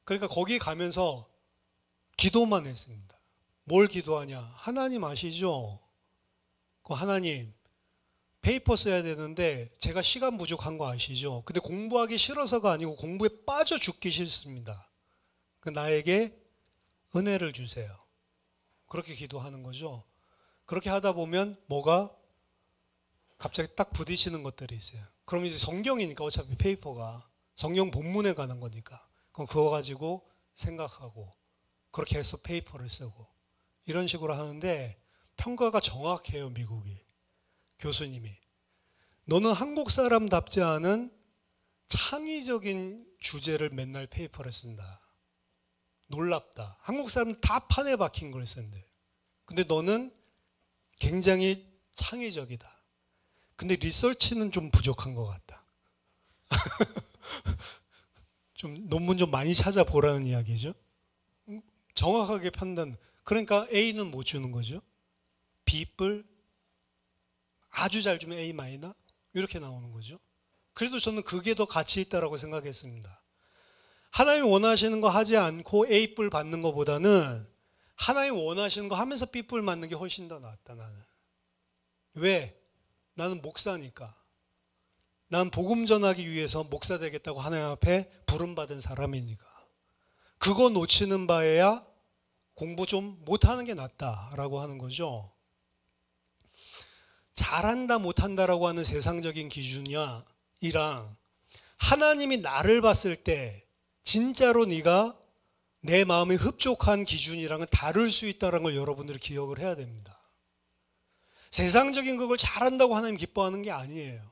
그러니까 거기 가면서 기도만 했습니다. 뭘 기도하냐? 하나님 아시죠? 그 하나님, 페이퍼 써야 되는데 제가 시간 부족한 거 아시죠? 근데 공부하기 싫어서가 아니고 공부에 빠져 죽기 싫습니다. 그 나에게 은혜를 주세요. 그렇게 기도하는 거죠. 그렇게 하다 보면 뭐가 갑자기 딱 부딪히는 것들이 있어요. 그럼 이제 성경이니까 어차피 페이퍼가 성경 본문에 가는 거니까 그럼 그거 가지고 생각하고 그렇게 해서 페이퍼를 쓰고 이런 식으로 하는데 평가가 정확해요. 미국이. 교수님이. 너는 한국 사람답지 않은 창의적인 주제를 맨날 페이퍼를 쓴다. 놀랍다. 한국 사람은 다 판에 박힌 걸 쓴대. 근데 너는 굉장히 창의적이다. 근데 리서치는 좀 부족한 것 같다. 좀 논문 좀 많이 찾아보라는 이야기죠. 정확하게 판단. 그러니까 A는 못 주는 거죠. B뿔 아주 잘 주면 A 마이너 이렇게 나오는 거죠. 그래도 저는 그게 더 가치 있다라고 생각했습니다. 하나님이 원하시는 거 하지 않고 A뿔 받는 것보다는 하나님이 원하시는 거 하면서 B뿔 맞는 게 훨씬 더 낫다. 나는. 왜? 나는 목사니까. 난 복음 전하기 위해서 목사 되겠다고 하나님 앞에 부름받은 사람이니까. 그거 놓치는 바에야 공부 좀 못하는 게 낫다라고 하는 거죠. 잘한다 못한다라고 하는 세상적인 기준이랑 하나님이 나를 봤을 때 진짜로 네가 내 마음이 흡족한 기준이랑은 다를 수 있다는 걸 여러분들이 기억을 해야 됩니다. 세상적인 그걸 잘한다고 하나님 기뻐하는 게 아니에요.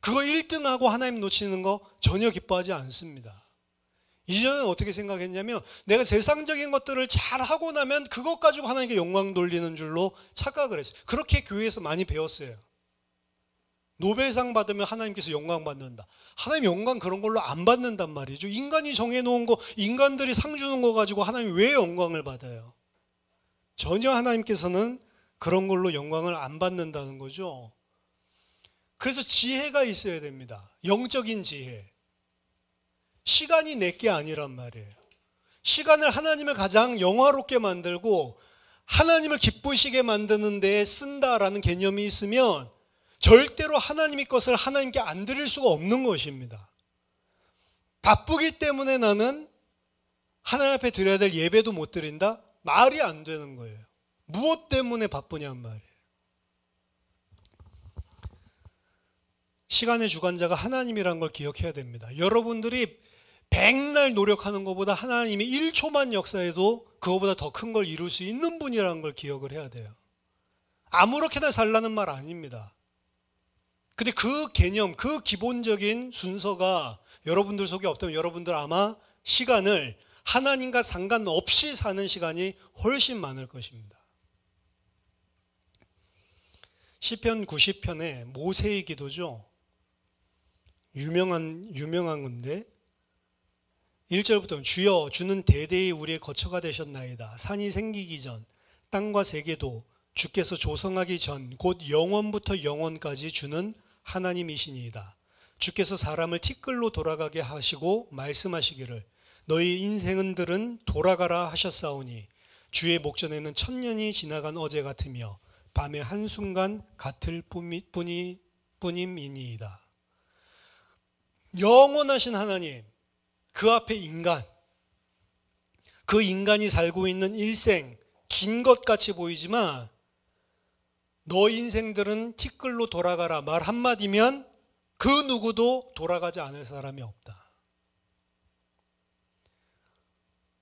그거 1등하고 하나님 놓치는 거 전혀 기뻐하지 않습니다. 이전에는 어떻게 생각했냐면 내가 세상적인 것들을 잘하고 나면 그것 가지고 하나님께 영광 돌리는 줄로 착각을 했어요. 그렇게 교회에서 많이 배웠어요. 노벨상 받으면 하나님께서 영광 받는다. 하나님 영광 그런 걸로 안 받는단 말이죠. 인간이 정해놓은 거, 인간들이 상 주는 거 가지고 하나님 왜 영광을 받아요? 전혀 하나님께서는 그런 걸로 영광을 안 받는다는 거죠. 그래서 지혜가 있어야 됩니다. 영적인 지혜. 시간이 내게 아니란 말이에요. 시간을 하나님을 가장 영화롭게 만들고 하나님을 기쁘시게 만드는 데에 쓴다라는 개념이 있으면 절대로 하나님의 것을 하나님께 안 드릴 수가 없는 것입니다. 바쁘기 때문에 나는 하나님 앞에 드려야 될 예배도 못 드린다? 말이 안 되는 거예요. 무엇 때문에 바쁘냔 말이에요. 시간의 주관자가 하나님이라는 걸 기억해야 됩니다. 여러분들이 백날 노력하는 것보다 하나님이 1초만 역사해도 그거보다 더 큰 걸 이룰 수 있는 분이라는 걸 기억을 해야 돼요. 아무렇게나 살라는 말 아닙니다. 근데 그 개념, 그 기본적인 순서가 여러분들 속에 없다면 여러분들 아마 시간을 하나님과 상관없이 사는 시간이 훨씬 많을 것입니다. 시편 90편의 모세의 기도죠. 유명한 건데 1절부터 주여 주는 대대히 우리의 거처가 되셨나이다. 산이 생기기 전 땅과 세계도 주께서 조성하기 전 곧 영원부터 영원까지 주는 하나님이시니이다. 주께서 사람을 티끌로 돌아가게 하시고 말씀하시기를 너희 인생들은 돌아가라 하셨사오니 주의 목전에는 천년이 지나간 어제 같으며 밤의 한순간 같을 뿐임이니이다. 영원하신 하나님, 그 앞에 인간, 그 인간이 살고 있는 일생 긴 것 같이 보이지만 너 인생들은 티끌로 돌아가라 말 한마디면 그 누구도 돌아가지 않을 사람이 없다.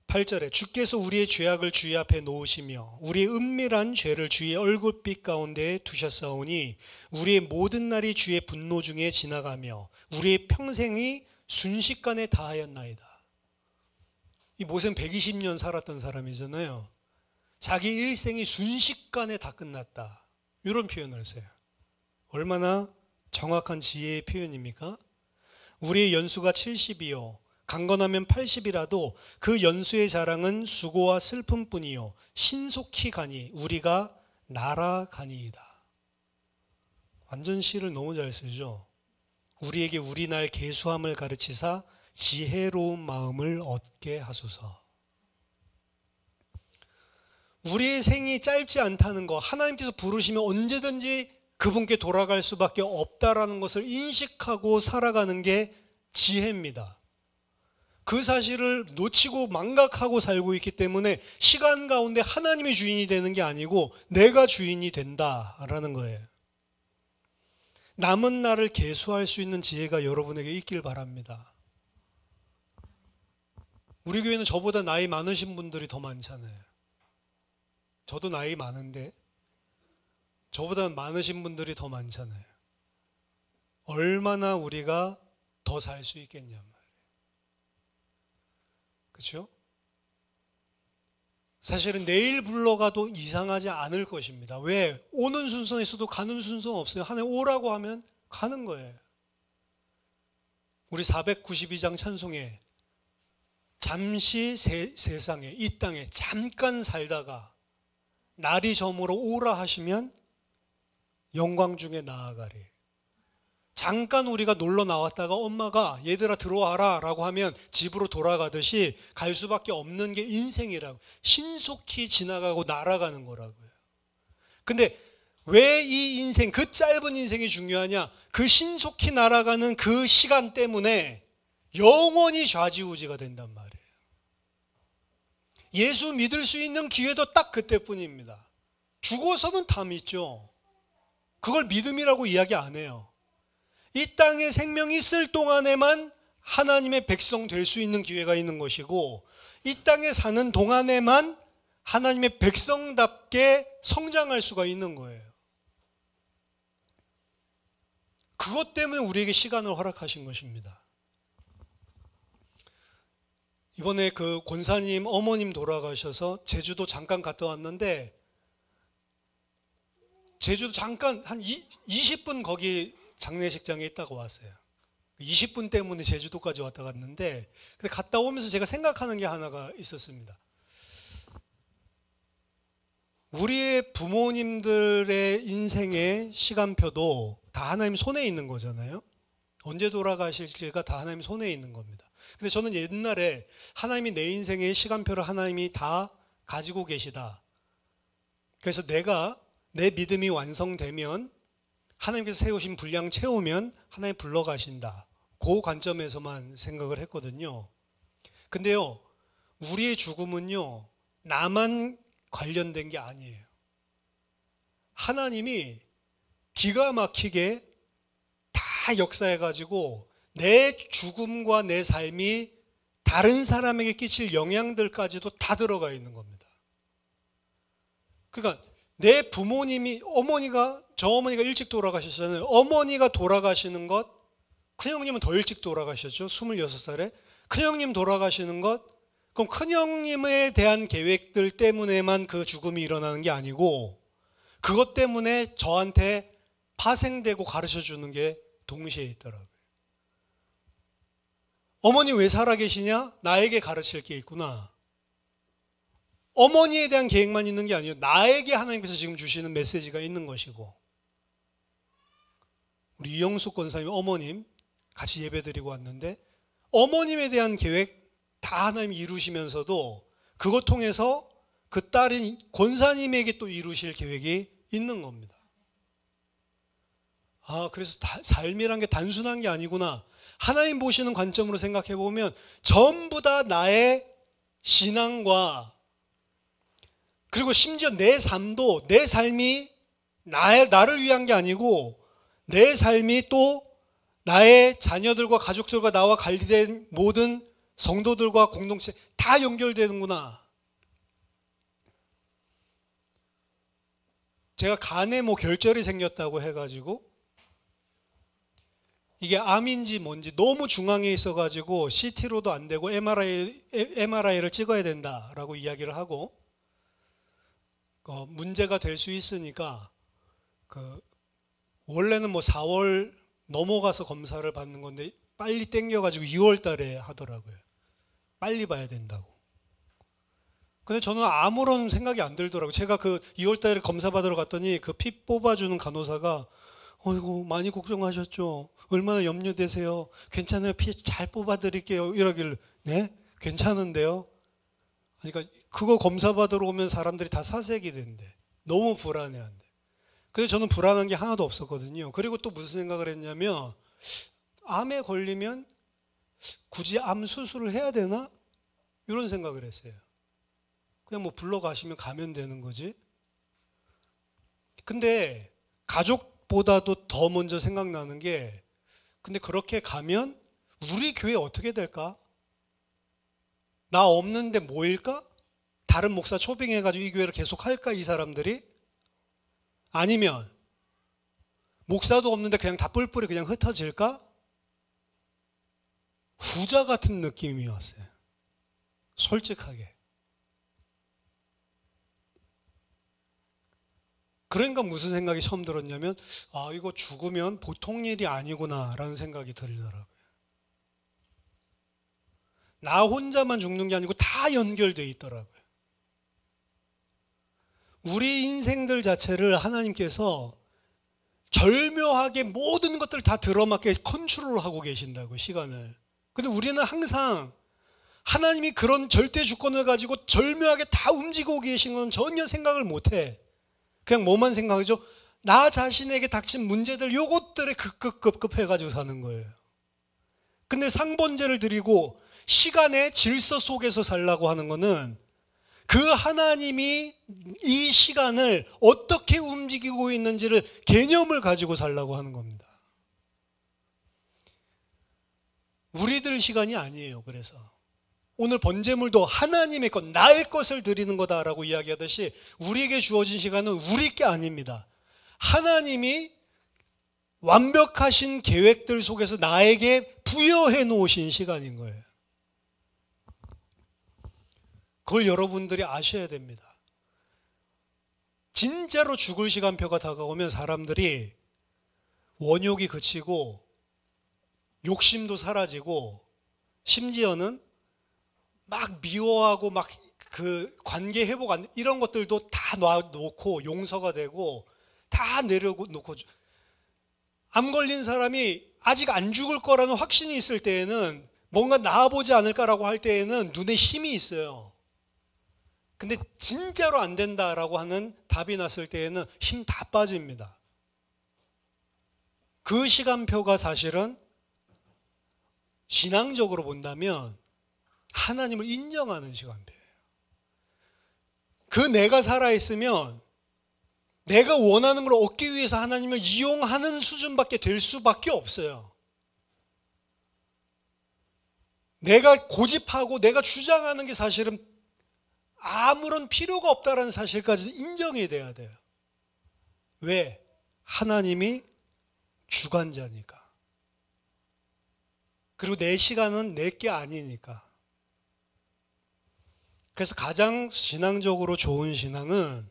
8절에 주께서 우리의 죄악을 주의 앞에 놓으시며 우리의 은밀한 죄를 주의 얼굴빛 가운데 두셨사오니 우리의 모든 날이 주의 분노 중에 지나가며 우리의 평생이 순식간에 다하였나이다. 이 모세는 120년 살았던 사람이잖아요. 자기 일생이 순식간에 다 끝났다. 이런 표현을 써요. 얼마나 정확한 지혜의 표현입니까? 우리의 연수가 70이요 강건하면 80이라도 그 연수의 자랑은 수고와 슬픔뿐이요 신속히 가니 우리가 날아가니이다. 완전 시를 너무 잘 쓰죠. 우리에게 우리 날 계수함을 가르치사 지혜로운 마음을 얻게 하소서. 우리의 생이 짧지 않다는 거, 하나님께서 부르시면 언제든지 그분께 돌아갈 수밖에 없다라는 것을 인식하고 살아가는 게 지혜입니다. 그 사실을 놓치고 망각하고 살고 있기 때문에 시간 가운데 하나님이 주인이 되는 게 아니고 내가 주인이 된다라는 거예요. 남은 날을 계수할 수 있는 지혜가 여러분에게 있길 바랍니다. 우리 교회는 저보다 나이 많으신 분들이 더 많잖아요. 저도 나이 많은데 저보다 많으신 분들이 더 많잖아요. 얼마나 우리가 더 살 수 있겠냐 말이에요. 그렇죠? 사실은 내일 불러가도 이상하지 않을 것입니다. 왜? 오는 순서에서도 가는 순서는 없어요. 하나님 오라고 하면 가는 거예요. 우리 492장 찬송에 잠시 세상에 이 땅에 잠깐 살다가 날이 저물어 오라 하시면 영광 중에 나아가리. 잠깐 우리가 놀러 나왔다가 엄마가 얘들아 들어와라 라고 하면 집으로 돌아가듯이 갈 수밖에 없는 게 인생이라고. 신속히 지나가고 날아가는 거라고요. 근데 왜 이 인생, 그 짧은 인생이 중요하냐? 그 신속히 날아가는 그 시간 때문에 영원히 좌지우지가 된단 말이에요. 예수 믿을 수 있는 기회도 딱 그때뿐입니다. 죽어서는 다 믿죠. 그걸 믿음이라고 이야기 안 해요. 이 땅에 생명이 있을 동안에만 하나님의 백성 될 수 있는 기회가 있는 것이고 이 땅에 사는 동안에만 하나님의 백성답게 성장할 수가 있는 거예요. 그것 때문에 우리에게 시간을 허락하신 것입니다. 이번에 그 권사님 어머님 돌아가셔서 제주도 잠깐 갔다 왔는데 제주도 잠깐 한 20분 거기 장례식장에 있다가 왔어요. 20분 때문에 제주도까지 왔다 갔는데, 근데 갔다 오면서 제가 생각하는 게 하나가 있었습니다. 우리의 부모님들의 인생의 시간표도 다 하나님 손에 있는 거잖아요. 언제 돌아가실지가 다 하나님 손에 있는 겁니다. 근데 저는 옛날에 하나님이 내 인생의 시간표를 하나님이 다 가지고 계시다. 그래서 내가 내 믿음이 완성되면 하나님께서 세우신 분량 채우면 하나님 불러가신다. 그 관점에서만 생각을 했거든요. 근데요, 우리의 죽음은요, 나만 관련된 게 아니에요. 하나님이 기가 막히게 다 역사해가지고 내 죽음과 내 삶이 다른 사람에게 끼칠 영향들까지도 다 들어가 있는 겁니다. 그러니까 내 부모님이, 저 어머니가 일찍 돌아가셨잖아요. 어머니가 돌아가시는 것, 큰형님은 더 일찍 돌아가셨죠. 26살에. 큰형님 돌아가시는 것, 그럼 큰형님에 대한 계획들 때문에만 그 죽음이 일어나는 게 아니고, 그것 때문에 저한테 파생되고 가르쳐 주는 게 동시에 있더라고요. 어머니 왜 살아계시냐? 나에게 가르칠 게 있구나. 어머니에 대한 계획만 있는 게 아니에요. 나에게 하나님께서 지금 주시는 메시지가 있는 것이고. 우리 이영숙 권사님 어머님 같이 예배드리고 왔는데, 어머님에 대한 계획 다 하나님이 이루시면서도 그것 통해서 그 딸인 권사님에게 또 이루실 계획이 있는 겁니다. 그래서 삶이란 게 단순한 게 아니구나. 하나님 보시는 관점으로 생각해 보면 전부 다 나의 신앙과, 그리고 심지어 내 삶도, 내 삶이 나를 위한 게 아니고 내 삶이 또 나의 자녀들과 가족들과 나와 관리된 모든 성도들과 공동체 다 연결되는구나. 제가 간에 결절이 생겼다고 해가지고, 이게 암인지 뭔지 너무 중앙에 있어가지고 CT로도 안 되고 MRI를 찍어야 된다라고 이야기를 하고, 문제가 될 수 있으니까 원래는 4월 넘어가서 검사를 받는 건데 빨리 땡겨가지고 2월 달에 하더라고요. 빨리 봐야 된다고. 근데 저는 아무런 생각이 안 들더라고요. 제가 2월 달에 검사 받으러 갔더니 그 피 뽑아주는 간호사가 어이구 많이 걱정하셨죠. 얼마나 염려되세요. 괜찮아요. 피 잘 뽑아드릴게요. 이러길래 네? 괜찮은데요? 그러니까 그거 검사 받으러 오면 사람들이 다 사색이 된대. 너무 불안해한대. 그래서 저는 불안한 게 하나도 없었거든요. 그리고 또 무슨 생각을 했냐면, 암에 걸리면 굳이 암 수술을 해야 되나? 이런 생각을 했어요. 그냥 불러가시면 가면 되는 거지. 근데 가족보다도 더 먼저 생각나는 게, 근데 그렇게 가면 우리 교회 어떻게 될까? 나 없는데 모일까? 다른 목사 초빙해가지고 이 교회를 계속 할까? 이 사람들이? 아니면 목사도 없는데 그냥 다 뿔뿔이 그냥 흩어질까? 후자 같은 느낌이 왔어요. 솔직하게. 그러니까 무슨 생각이 처음 들었냐면, 이거 죽으면 보통 일이 아니구나 라는 생각이 들더라고요. 나 혼자만 죽는 게 아니고 다 연결되어 있더라고요. 우리 인생들 자체를 하나님께서 절묘하게 모든 것들을 다 들어맞게 컨트롤하고 계신다고, 시간을. 근데 우리는 항상 하나님이 그런 절대 주권을 가지고 절묘하게 다 움직이고 계신 건 전혀 생각을 못해. 그냥 뭐만 생각하죠? 나 자신에게 닥친 문제들 요것들에 급급급급 해가지고 사는 거예요. 근데 상번제를 드리고 시간의 질서 속에서 살라고 하는 거는 그 하나님이 이 시간을 어떻게 움직이고 있는지를 개념을 가지고 살라고 하는 겁니다. 우리들 시간이 아니에요. 그래서 오늘 번제물도 하나님의 것, 나의 것을 드리는 거다라고 이야기하듯이 우리에게 주어진 시간은 우리 게 아닙니다. 하나님이 완벽하신 계획들 속에서 나에게 부여해 놓으신 시간인 거예요. 그걸 여러분들이 아셔야 됩니다. 진짜로 죽을 시간표가 다가오면 사람들이 원욕이 그치고 욕심도 사라지고 심지어는 막 미워하고 막 그 관계 회복 안 이런 것들도 다 놔놓고 용서가 되고 다 내려놓고 암 걸린 사람이 아직 안 죽을 거라는 확신이 있을 때에는 뭔가 나아보지 않을까라고 할 때에는 눈에 힘이 있어요. 근데 진짜로 안 된다라고 하는 답이 났을 때에는 힘 다 빠집니다. 그 시간표가 사실은 신앙적으로 본다면 하나님을 인정하는 시간표예요. 그 내가 살아있으면 내가 원하는 걸 얻기 위해서 하나님을 이용하는 수준밖에 될 수밖에 없어요. 내가 고집하고 내가 주장하는 게 사실은 아무런 필요가 없다는 사실까지 인정이 돼야 돼요. 왜? 하나님이 주관자니까. 그리고 내 시간은 내 게 아니니까. 그래서 가장 신앙적으로 좋은 신앙은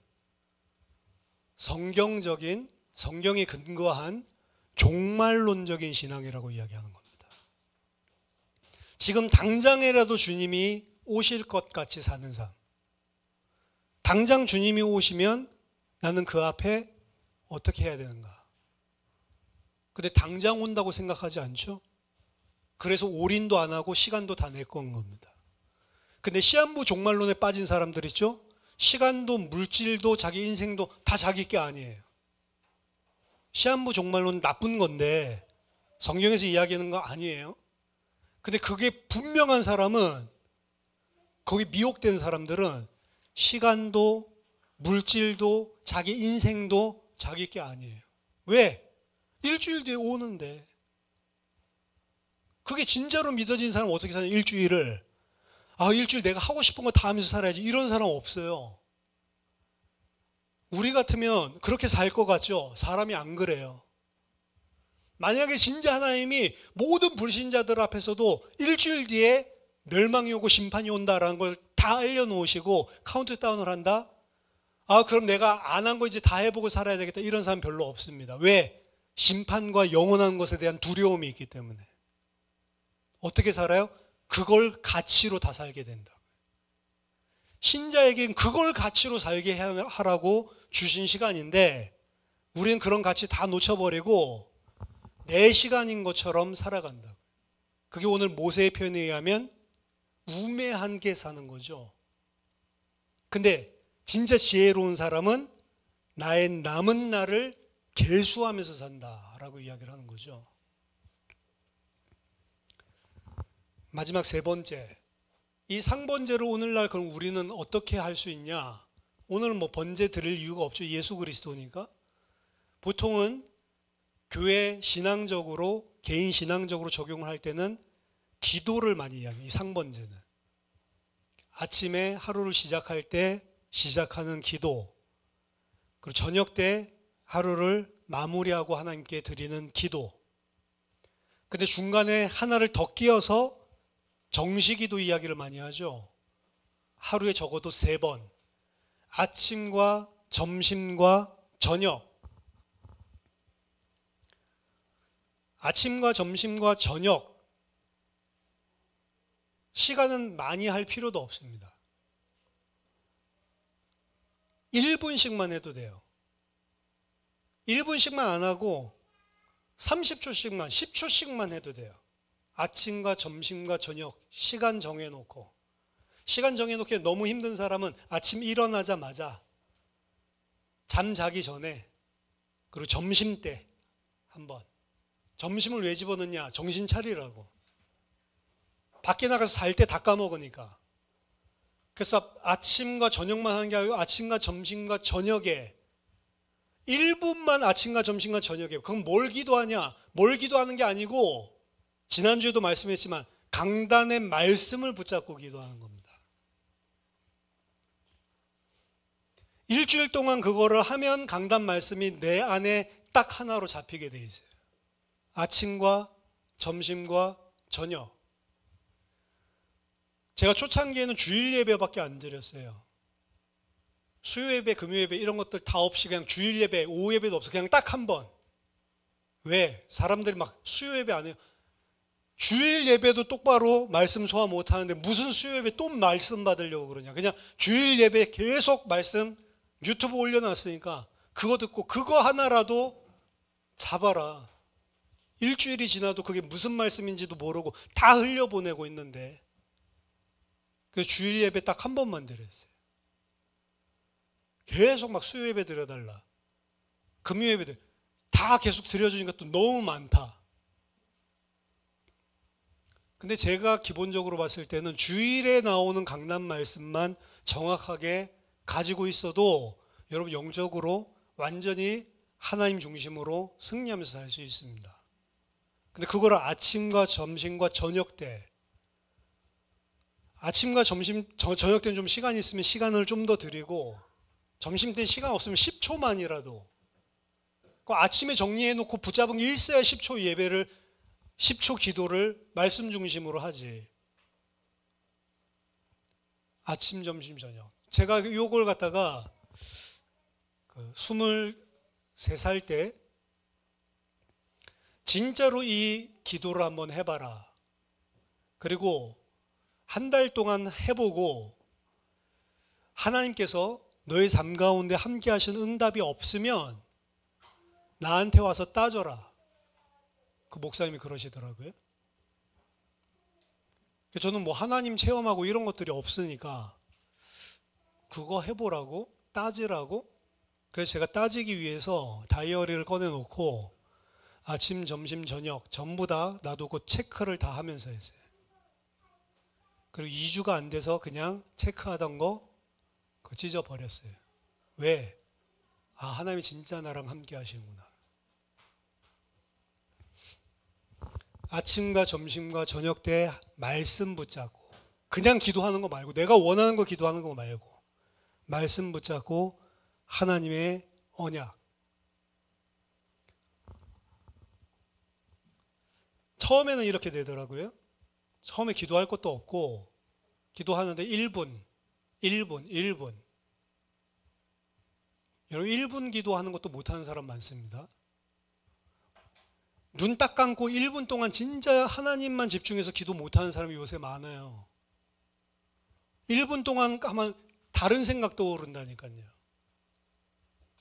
성경적인, 성경에 근거한 종말론적인 신앙이라고 이야기하는 겁니다. 지금 당장이라도 주님이 오실 것 같이 사는 삶. 당장 주님이 오시면 나는 그 앞에 어떻게 해야 되는가? 근데 당장 온다고 생각하지 않죠? 그래서 올인도 안 하고 시간도 다 내 건 겁니다. 근데 시한부 종말론에 빠진 사람들 있죠? 시간도 물질도 자기 인생도 다 자기 게 아니에요. 시한부 종말론 나쁜 건데 성경에서 이야기하는 거 아니에요. 근데 그게 분명한 사람은, 거기 미혹된 사람들은 시간도 물질도 자기 인생도 자기 게 아니에요. 왜? 일주일 뒤에 오는데. 그게 진짜로 믿어진 사람은 어떻게 사냐? 일주일을 일주일 내가 하고 싶은 거 다 하면서 살아야지, 이런 사람 없어요. 우리 같으면 그렇게 살 것 같죠? 사람이 안 그래요. 만약에 진짜 하나님이 모든 불신자들 앞에서도 일주일 뒤에 멸망이 오고 심판이 온다라는 걸 다 알려놓으시고 카운트다운을 한다? 그럼 내가 안 한 거 이제 다 해보고 살아야 되겠다, 이런 사람 별로 없습니다. 왜? 심판과 영원한 것에 대한 두려움이 있기 때문에. 어떻게 살아요? 그걸 가치로 다 살게 된다. 신자에겐 그걸 가치로 살게 하라고 주신 시간인데 우리는 그런 가치 다 놓쳐버리고 내 시간인 것처럼 살아간다. 그게 오늘 모세의 표현에 의하면 우매한 게 사는 거죠. 근데 진짜 지혜로운 사람은 나의 남은 날을 계수하면서 산다라고 이야기를 하는 거죠. 마지막 세 번째, 이 상번제를 오늘날 그럼 우리는 어떻게 할 수 있냐? 오늘은 뭐 번제 드릴 이유가 없죠. 예수 그리스도니까. 보통은 교회 신앙적으로, 개인 신앙적으로 적용을 할 때는 기도를 많이 이야기해요. 이 상번제는 아침에 하루를 시작할 때 시작하는 기도, 그리고 저녁 때 하루를 마무리하고 하나님께 드리는 기도. 근데 중간에 하나를 더 끼워서 정시기도 이야기를 많이 하죠. 하루에 적어도 3번, 아침과 점심과 저녁. 아침과 점심과 저녁 시간은 많이 할 필요도 없습니다. 1분씩만 해도 돼요. 1분씩만 안 하고 30초씩만, 10초씩만 해도 돼요. 아침과 점심과 저녁 시간 정해놓고. 시간 정해놓기 너무 힘든 사람은 아침 일어나자마자 잠 자기 전에, 그리고 점심 때 한번. 점심을 왜 집어넣냐? 정신 차리라고. 밖에 나가서 살 때 다 까먹으니까. 그래서 아침과 저녁만 하는 게 아니고 아침과 점심과 저녁에 1분만 아침과 점심과 저녁에. 그럼 뭘 기도하냐? 뭘 기도하는 게 아니고 지난주에도 말씀했지만 강단의 말씀을 붙잡고 기도하는 겁니다. 일주일 동안 그거를 하면 강단 말씀이 내 안에 딱 하나로 잡히게 돼 있어요. 아침과 점심과 저녁. 제가 초창기에는 주일 예배밖에 안 드렸어요. 수요 예배, 금요 예배 이런 것들 다 없이 그냥 주일 예배, 오후 예배도 없어. 그냥 딱 한 번. 왜? 사람들이 막 수요 예배 안 해요. 주일 예배도 똑바로 말씀 소화 못 하는데 무슨 수요 예배 또 말씀 받으려고 그러냐. 그냥 주일 예배 계속 말씀 유튜브 올려놨으니까 그거 듣고 그거 하나라도 잡아라. 일주일이 지나도 그게 무슨 말씀인지도 모르고 다 흘려보내고 있는데, 그래서 주일 예배 딱 한 번만 드렸어요. 계속 막 수요 예배 드려달라, 금요 예배 다 계속 드려주니까 또 너무 많다. 근데 제가 기본적으로 봤을 때는 주일에 나오는 강단 말씀만 정확하게 가지고 있어도 여러분 영적으로 완전히 하나님 중심으로 승리하면서 살 수 있습니다. 근데 그거를 아침과 점심과 저녁 때, 아침과 점심, 저녁 때는 좀 시간이 있으면 시간을 좀 더 드리고, 점심 때 시간 없으면 10초만이라도, 그 아침에 정리해 놓고 붙잡은 게 있어야 10초 예배를, 10초 기도를 말씀 중심으로 하지. 아침, 점심, 저녁. 제가 요걸 갖다가 23살 때 진짜로 이 기도를 한번 해봐라. 그리고 한 달 동안 해보고 하나님께서 너의 삶 가운데 함께 하신 응답이 없으면 나한테 와서 따져라. 그 목사님이 그러시더라고요. 저는 뭐 하나님 체험하고 이런 것들이 없으니까 그거 해보라고, 따지라고. 그래서 제가 따지기 위해서 다이어리를 꺼내놓고 아침, 점심, 저녁 전부 다 놔두고 체크를 다 하면서 했어요. 그리고 2주가 안 돼서 그냥 체크하던 거 그거 찢어버렸어요. 왜? 아, 하나님이 진짜 나랑 함께 하시는구나. 아침과 점심과 저녁 때 말씀 붙잡고, 그냥 기도하는 거 말고, 내가 원하는 거 기도하는 거 말고, 말씀 붙잡고 하나님의 언약. 처음에는 이렇게 되더라고요. 처음에 기도할 것도 없고 기도하는데 1분. 여러분 1분 기도하는 것도 못하는 사람 많습니다. 눈 딱 감고 1분 동안 진짜 하나님만 집중해서 기도 못하는 사람이 요새 많아요. 1분 동안 하면 다른 생각 떠오른다니까요.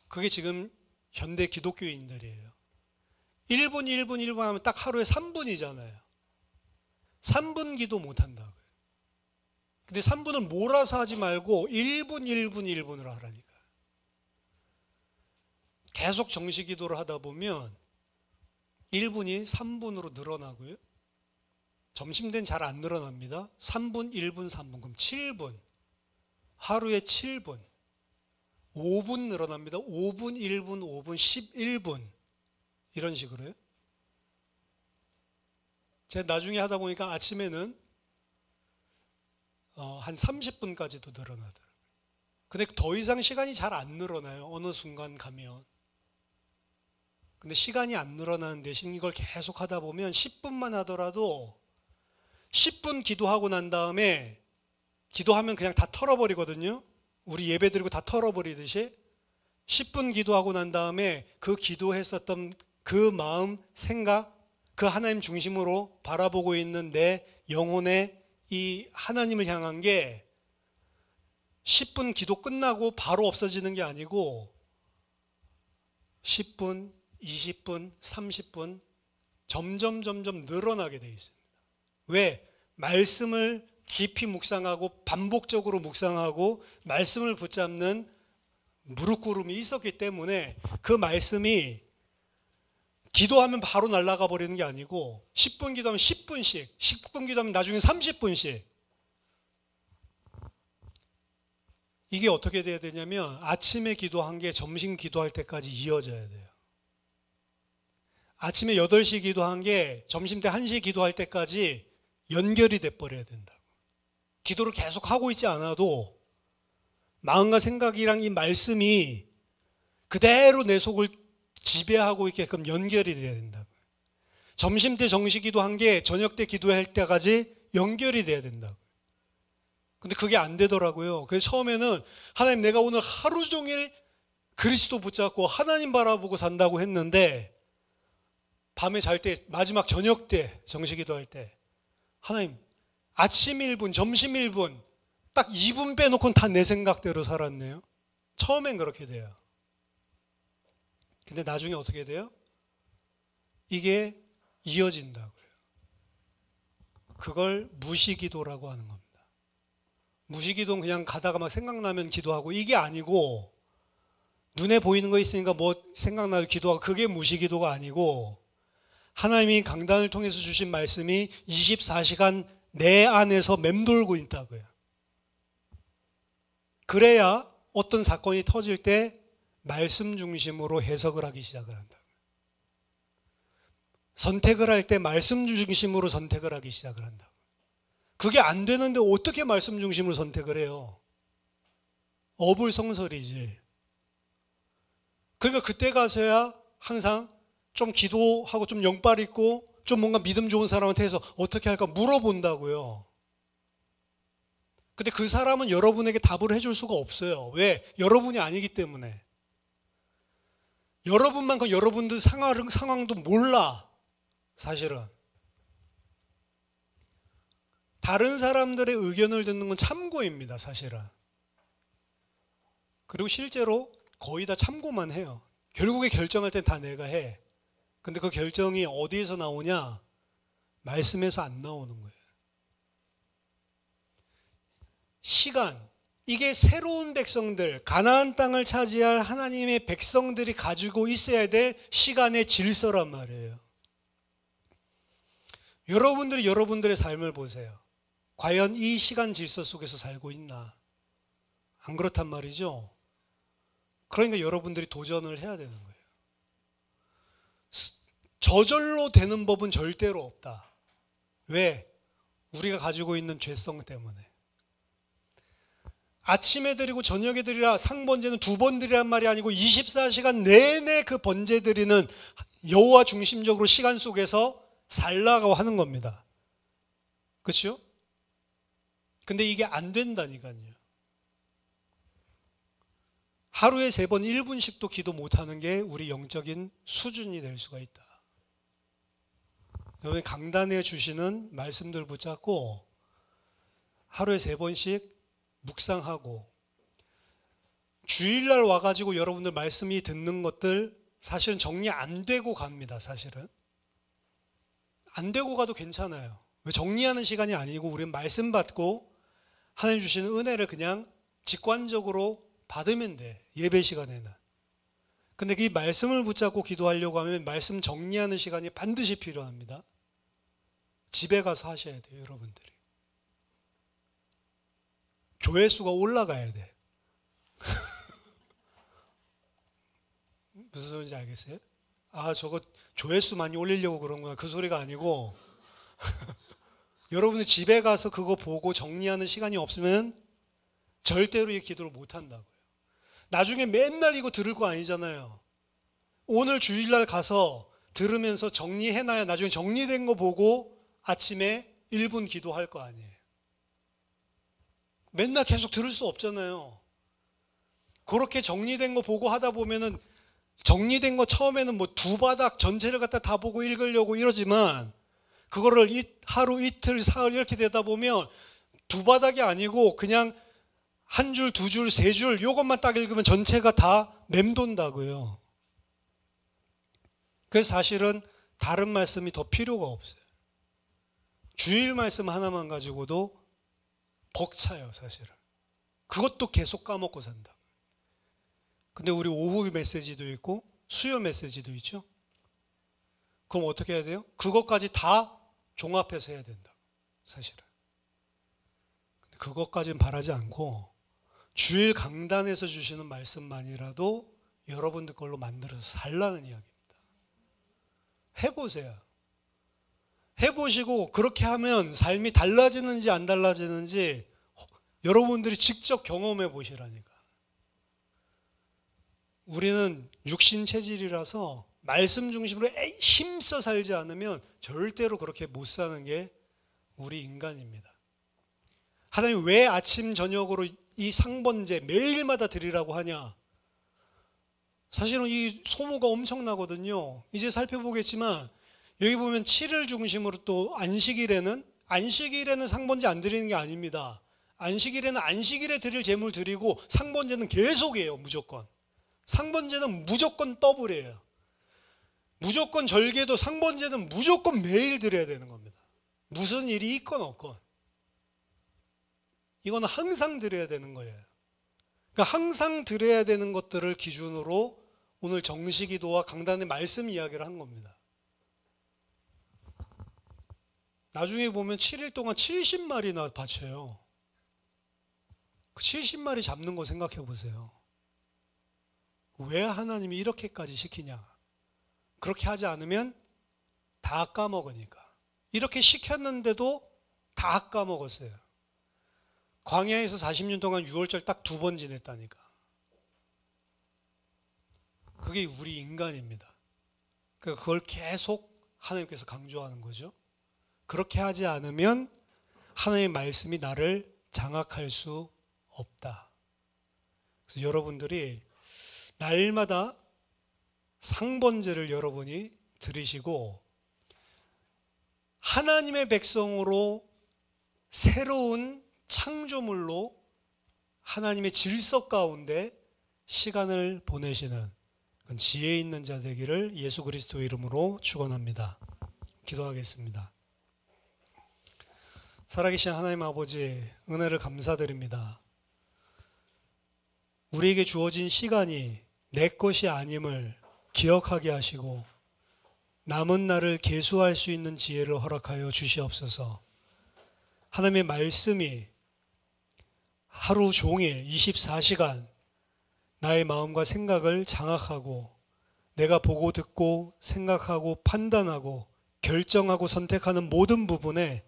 그게 지금 현대 기독교인들이에요. 1분 하면 딱 하루에 3분이잖아요. 3분 기도 못한다고요. 근데 3분을 몰아서 하지 말고 1분을 하라니까. 계속 정시 기도를 하다 보면 1분이 3분으로 늘어나고요. 점심 때는 잘 안 늘어납니다. 3분, 1분, 3분. 그럼 7분. 하루에 7분. 5분 늘어납니다. 5분, 1분, 5분, 11분. 이런 식으로요. 제가 나중에 하다 보니까 아침에는 한 30분까지도 늘어나더라고요. 근데 더 이상 시간이 잘 안 늘어나요. 어느 순간 가면. 근데 시간이 안 늘어나는 대신 이걸 계속 하다 보면 10분만 하더라도 10분 기도하고 난 다음에, 기도하면 그냥 다 털어버리거든요. 우리 예배 드리고 다 털어버리듯이 10분 기도하고 난 다음에 그 기도했었던 그 마음, 생각, 그 하나님 중심으로 바라보고 있는 내 영혼의 이 하나님을 향한 게 10분 기도 끝나고 바로 없어지는 게 아니고 10분, 20분, 30분 점점 늘어나게 돼 있습니다. 왜? 말씀을 깊이 묵상하고 반복적으로 묵상하고 말씀을 붙잡는 무릎꿇음이 있었기 때문에 그 말씀이 기도하면 바로 날아가 버리는 게 아니고 10분 기도하면 10분씩, 10분 기도하면 나중에 30분씩. 이게 어떻게 돼야 되냐면 아침에 기도한 게 점심 기도할 때까지 이어져야 돼요. 아침에 8시 기도한 게 점심 때 1시 기도할 때까지 연결이 돼버려야 된다고. 기도를 계속 하고 있지 않아도 마음과 생각이랑 이 말씀이 그대로 내 속을 지배하고 있게끔 연결이 돼야 된다고요. 점심 때 정시 기도한 게 저녁 때 기도할 때까지 연결이 돼야 된다고요. 근데 그게 안 되더라고요. 그래서 처음에는 하나님, 내가 오늘 하루 종일 그리스도 붙잡고 하나님 바라보고 산다고 했는데 밤에 잘 때, 마지막 저녁 때, 정시기도할 때 하나님, 아침 1분, 점심 1분, 딱 2분 빼놓고는 다 내 생각대로 살았네요. 처음엔 그렇게 돼요. 근데 나중에 어떻게 돼요? 이게 이어진다고요. 그걸 무시기도라고 하는 겁니다. 무시기도는 그냥 가다가 막 생각나면 기도하고 이게 아니고, 눈에 보이는 거 있으니까 뭐 생각나도 기도하고, 그게 무시기도가 아니고, 하나님이 강단을 통해서 주신 말씀이 24시간 내 안에서 맴돌고 있다고요. 그래야 어떤 사건이 터질 때 말씀 중심으로 해석을 하기 시작을 한다고요. 선택을 할 때 말씀 중심으로 선택을 하기 시작을 한다고요. 그게 안 되는데 어떻게 말씀 중심으로 선택을 해요? 어불성설이지. 그러니까 그때 가서야 항상 좀 기도하고 좀 영빨 있고 좀 뭔가 믿음 좋은 사람한테 해서 어떻게 할까 물어본다고요. 근데 그 사람은 여러분에게 답을 해줄 수가 없어요. 왜? 여러분이 아니기 때문에. 여러분만 그 여러분들 상황도 몰라. 사실은. 다른 사람들의 의견을 듣는 건 참고입니다. 사실은. 그리고 실제로 거의 다 참고만 해요. 결국에 결정할 땐 다 내가 해. 근데 그 결정이 어디에서 나오냐? 말씀에서 안 나오는 거예요. 시간, 이게 새로운 백성들, 가나안 땅을 차지할 하나님의 백성들이 가지고 있어야 될 시간의 질서란 말이에요. 여러분들이 여러분들의 삶을 보세요. 과연 이 시간 질서 속에서 살고 있나? 안 그렇단 말이죠. 그러니까 여러분들이 도전을 해야 되는 거예요. 저절로 되는 법은 절대로 없다. 왜? 우리가 가지고 있는 죄성 때문에. 아침에 드리고 저녁에 드리라, 상번제는 2번 드리란 말이 아니고 24시간 내내 그 번제 드리는 여호와 중심적으로 시간 속에서 살라고 하는 겁니다. 그렇죠? 근데 이게 안 된다니까요. 하루에 3번 1분씩도 기도 못하는 게 우리 영적인 수준이 될 수가 있다. 여러분 강단에 주시는 말씀들 붙잡고 하루에 3번씩 묵상하고, 주일날 와가지고 여러분들 말씀이 듣는 것들 사실은 정리 안 되고 갑니다. 사실은 안 되고 가도 괜찮아요. 왜? 정리하는 시간이 아니고 우리는 말씀 받고 하나님 주시는 은혜를 그냥 직관적으로 받으면 돼. 예배 시간에는. 근데 이 말씀을 붙잡고 기도하려고 하면 말씀 정리하는 시간이 반드시 필요합니다. 집에 가서 하셔야 돼요. 여러분들이. 조회수가 올라가야 돼. 무슨 소리인지 알겠어요? 아, 저거 조회수 많이 올리려고 그런구나. 그 소리가 아니고 여러분이 집에 가서 그거 보고 정리하는 시간이 없으면 절대로 이 기도를 못 한다고요. 나중에 맨날 이거 들을 거 아니잖아요. 오늘 주일날 가서 들으면서 정리해놔야 나중에 정리된 거 보고 아침에 1분 기도할 거 아니에요. 맨날 계속 들을 수 없잖아요. 그렇게 정리된 거 보고 하다 보면은 정리된 거 처음에는 뭐 2바닥 전체를 갖다 다 보고 읽으려고 이러지만 그거를 하루 이틀 사흘 이렇게 되다 보면 2바닥이 아니고 그냥 1줄, 2줄, 3줄 요것만 딱 읽으면 전체가 다 맴돈다고요. 그래서 사실은 다른 말씀이 더 필요가 없어요. 주일 말씀 하나만 가지고도 벅차요. 사실은. 그것도 계속 까먹고 산다. 근데 우리 오후 메시지도 있고 수요 메시지도 있죠. 그럼 어떻게 해야 돼요? 그것까지 다 종합해서 해야 된다. 사실은. 그것까지는 바라지 않고 주일 강단에서 주시는 말씀만이라도 여러분들 걸로 만들어서 살라는 이야기입니다. 해보세요. 해보시고 그렇게 하면 삶이 달라지는지 안 달라지는지 여러분들이 직접 경험해 보시라니까. 우리는 육신 체질이라서 말씀 중심으로 힘써 살지 않으면 절대로 그렇게 못 사는 게 우리 인간입니다. 하나님 왜 아침 저녁으로 이 상번제 매일마다 드리라고 하냐? 사실은 이 소모가 엄청나거든요. 이제 살펴보겠지만 여기 보면 7을 중심으로 또 안식일에는 상번제 안 드리는 게 아닙니다. 안식일에는 안식일에 드릴 제물 드리고 상번제는 계속이에요. 무조건. 상번제는 무조건 더블이에요. 무조건 절개도 상번제는 무조건 매일 드려야 되는 겁니다. 무슨 일이 있건 없건. 이건 항상 드려야 되는 거예요. 그러니까 항상 드려야 되는 것들을 기준으로 오늘 정시기도와 강단의 말씀 이야기를 한 겁니다. 나중에 보면 7일 동안 70마리나 바쳐요. 그 70마리 잡는 거 생각해 보세요. 왜 하나님이 이렇게까지 시키냐? 그렇게 하지 않으면 다 까먹으니까. 이렇게 시켰는데도 다 까먹었어요. 광야에서 40년 동안 6월절 딱 2번 지냈다니까. 그게 우리 인간입니다. 그러니까 그걸 계속 하나님께서 강조하는 거죠. 그렇게 하지 않으면 하나님의 말씀이 나를 장악할 수 없다. 그래서 여러분들이 날마다 상번제를 여러분이 들으시고 하나님의 백성으로 새로운 창조물로 하나님의 질서 가운데 시간을 보내시는 그런 지혜 있는 자 되기를 예수 그리스도 이름으로 축원합니다. 기도하겠습니다. 살아계신 하나님 아버지, 은혜를 감사드립니다. 우리에게 주어진 시간이 내 것이 아님을 기억하게 하시고 남은 날을 계수할 수 있는 지혜를 허락하여 주시옵소서. 하나님의 말씀이 하루 종일 24시간 나의 마음과 생각을 장악하고 내가 보고 듣고 생각하고 판단하고 결정하고 선택하는 모든 부분에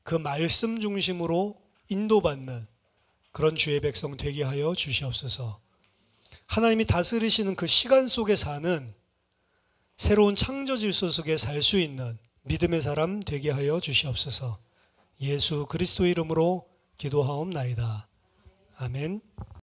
그 말씀 중심으로 인도받는 그런 주의 백성 되게 하여 주시옵소서. 하나님이 다스리시는 그 시간 속에 사는 새로운 창조 질서 속에 살 수 있는 믿음의 사람 되게 하여 주시옵소서. 예수 그리스도 이름으로 기도하옵나이다. 아멘.